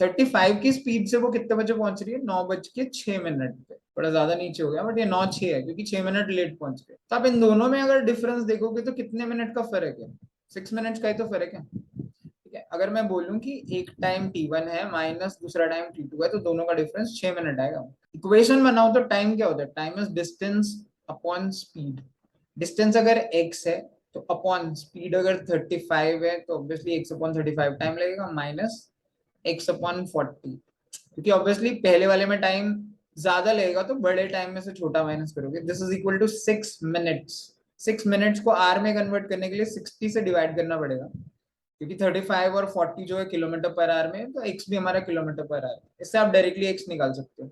35 की स्पीड से वो कितने बजे पहुंच रही है? 9:06 पे। थोड़ा ज्यादा नीचे हो गया बट ये 9:06 है क्योंकि 6 मिनट लेट पहुंच गए। तो आप इन दोनों में अगर डिफरेंस देखोगे तो कितने मिनट का फर्क है? 6 मिनट्स का ही तो फर्क है। ठीक है, अगर मैं बोलूं कि एक टाइम T1 है माइनस दूसरा टाइम T2 है तो दोनों का डिफरेंस 6 मिनट आएगा। इक्वेशन बनाओ तो टाइम क्या होता है? Time is distance upon speed. Distance अगर x है तो अपॉन स्पीड अगर 35 है तो ऑब्वियसली x अपॉन 35 टाइम लगेगा, माइनस x अपॉन 40, क्योंकि ऑब्वियसली पहले वाले में टाइम ज्यादा लगेगा तो बड़े टाइम में से छोटा माइनस करोगे। This is equal to 6 minutes. 6 minutes को आर में कन्वर्ट करने के लिए 60 से डिवाइड करना पड़ेगा, क्योंकि 35 और 40 जो है किलोमीटर पर आवर में, तो x भी हमारा किलोमीटर पर आवर। इससे आप डायरेक्टली x निकाल सकते हो,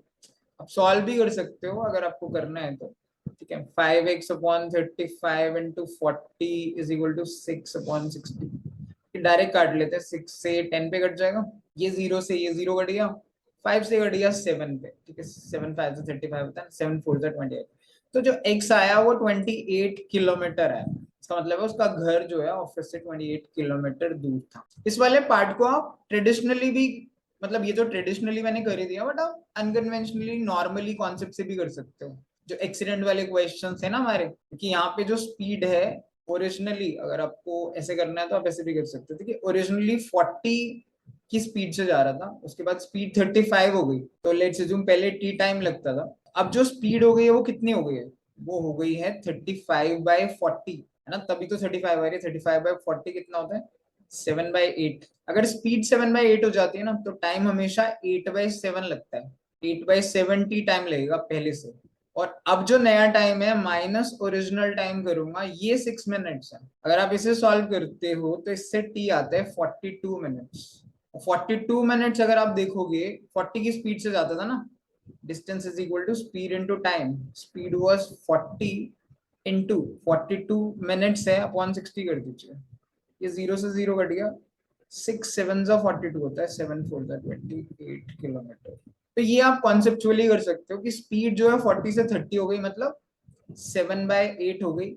आप सॉल्व भी कर सकते हो अगर आपको करना है तो। ठीक है, 5x upon 35 into 40 is equal to 6 upon 60। Direct काट लेते हैं, 6 से 10 पे कट जाएगा, ये 0 से ये 0 कट गया, 5 से कट गया 7 पे। ठीक है, 7 5 से 35 होता है, 7 4 से 28। तो जो x आया वो 28 किलोमीटर है। इसका मतलब है उसका घर जो है ऑफिस से 28 किलोमीटर दूर था। इस वाले पार्ट को आप ट्रेडिशनली भी, मतलब ये तो ट्रेडिशनली मैंने कर ही दिया, बट आप अनकन्वेंशनली नॉर्मली कॉन्सेप्ट से भी कर सकते हो। जो एक्सीडेंट वाले क्वेश्चंस है ना हमारे, क्योंकि यहाँ पे जो स्पीड है ओरिजिनली, अगर आपको ऐसे करना है तो आप ऐसे भी कर सकते हो। देखिए ओरिजिनली 40 की स्पीड से जा रहा था, उसके बाद स्पीड 35 हो गई, तो लेट्स अज्यूम पहले टी टाइम लगता था, अब जो स्पीड हो गई है वो कितनी हो गई है? वो हो गई है 35/40, है ना, तभी तो 35 आ रही है। 35/40 कितना होता है? 7/8। अगर स्पीड 7/8 हो जाती है ना तो टाइम हमेशा 8/7 लगता है, 8/7 टी टाइम लगेगा पहले से। और अब जो नया टाइम है माइनस ओरिजिनल टाइम करूंगा, ये 6 मिनट्स है। अगर आप इसे सॉल्व करते हो तो इससे टी आता है 42 मिनट्स। 42 मिनट्स अगर आप देखोगे 40 की स्पीड से जाता था ना, distance is equal to speed into time, speed was 40 into 42 minutes है अपॉन 60 कर दीजिए, ये 0 से 0 कट गया, 6 7 42 होता है, 7 4 28 किलोमीटर। तो ये आप कॉन्सेप्चुअली कर सकते हो कि स्पीड जो है 40 से 30 हो गई, मतलब 7/8 हो गई,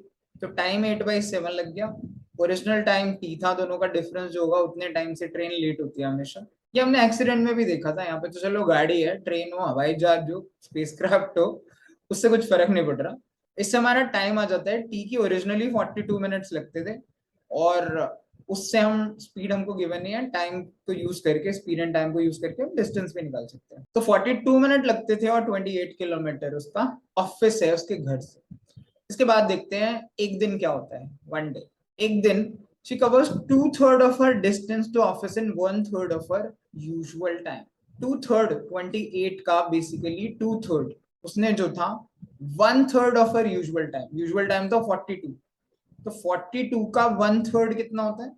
तो टाइम 8/7 लग गया। ओरिजिनल टाइम टी था, दोनों का डिफरेंस जो होगा उतने टाइम से ट्रेन लेट होती है हमेशा। ये हमने एक्सीडेंट में भी देखा था। यहाँ पे तो चलो गाड़ी है, ट्रेन हो, हवाई जहाज हो, स्पेसक्राफ्ट हो, उससे कुछ फर्क नहीं पड़ रहा। इससे हमारा टाइम आ जाता है टी की ओरिजिनली 42 मिनट्स लगते थे, और उससे हम स्पीड हमको गिवन नहीं है, टाइम को यूज करके, स्पीड एंड टाइम को यूज करके हम डिस्टेंस भी निकाल सकते हैं। तो 42 मिनट लगते थे और 28 किलोमीटर उसका ऑफिस है उसके घर से। इसके बाद देखते हैं एक दिन क्या होता है, वन डे। एक दिन she covers 2/3 of her distance to office in 1/3 of her usual time। 2/3 28 का बेसिकली 2/3 उसने जो था 1/3 of her usual time तो 42, तो 42 का 1/3 कितना होता है?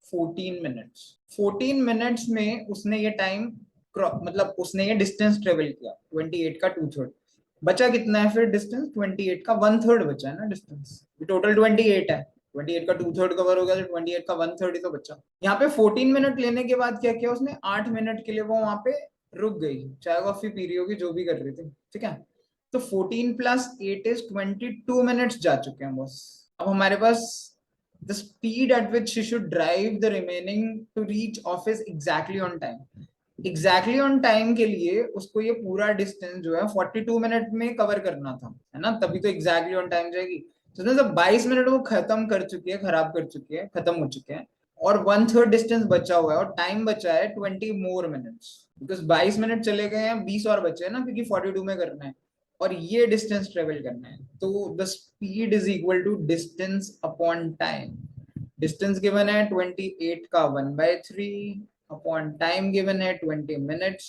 14 मिनट्स। 14 मिनट्स में उसने ये टाइम, मतलब उसने ये डिस्टेंस ट्रेवल किया, 28 का 2/3। बचा कितना है फिर डिस्टेंस? 28 का 1/3 बचा है ना डिस्टेंस, टोटल 28 है, 28 का 2/3 कवर हो गया तो 28 का 1/3 ही तो बचा। यहाँ पे 14 मिनट लेने के बाद क्या किया उसने? 8 मिनट के लिए वो वहां पे रुक गई, चाय कॉफी पी रही होगी, जो भी कर रही थी। ठीक है, तो 14 + 8 इज 22 मिनट्स जा चुके हैं बस। अब हमारे पास the speed at which she should drive the remaining to reach office exactly on time। Exactly on time के लिए उसको ये पूरा डिस्टेंस जो है 42 मिनट में कवर करना था, है ना, तभी तो एग्जैक्टली ऑन टाइम जाएगी। तो जब 22 मिनट वो खत्म कर चुकी है, खराब कर चुकी है, खत्म हो चुके हैं, और 1/3 डिस्टेंस बचा हुआ है और टाइम बचा है 20 मोर मिनट्स, बिकॉज 22 मिनट चले गए हैं, 20 और बचे हैं ना, क्योंकि 42 में करना है और ये डिस्टेंस ट्रेवल करना है। तो the speed is equal to distance upon time. Distance given है 28 का 1/3 अपॉन टाइम गिवन है 20 मिनट्स।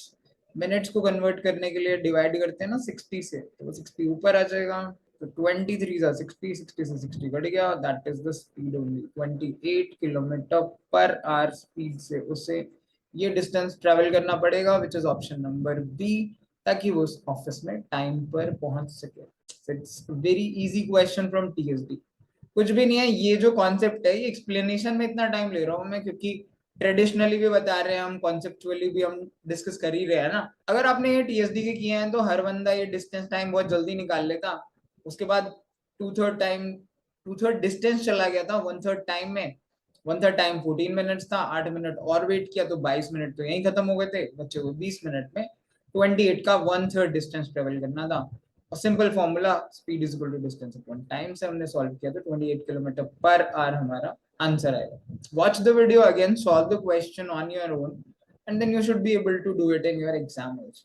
मिनट्स को कन्वर्ट करने के लिए डिवाइड करते हैं ना 60 से, तो वो 60 ऊपर आ जाएगा, तो 23 सा 60, 60 से 60 कट गया, that is the speed only. 28 kilometre per hour speed से उसे ये डिस्टेंस ट्रेवल करना पड़ेगा, which is option number B, ताकि वो उस ऑफिस में टाइम पर पहुंच सके। It's very easy question from TSD. कुछ भी नहीं है, ये जो कॉन्सेप्ट है, ये एक्सप्लेनेशन में इतना टाइम ले रहा हूँ मैं क्योंकि ट्रेडिशनली भी बता रहे हैं हम, कॉन्सेप्चुअली भी हम डिस्कस कर ही रहे हैं ना। अगर आपने ये टीएसडी के किए हैं तो हर बंदा ये डिस्टेंस टाइम बहुत जल्दी निकाल लेता। उसके बाद टू थर्ड डिस्टेंस चला गया था वन थर्ड टाइम में। वन थर्ड टाइम 14 मिनट्स था, 8 मिनट और वेट किया तो 22 मिनट तो यहीं खत्म हो गए थे बच्चे को। 20 मिनट में 28 का वन थर्ड डिस्टेंस ट्रेवल करना था। और simple formula, speed is equal to distance upon time से हमने सॉल्व किया तो 28 किलोमीटर पर आवर हमारा आंसर आएगा। Watch the video again, solve the question on your own, and then you should be able to do it in your exam also.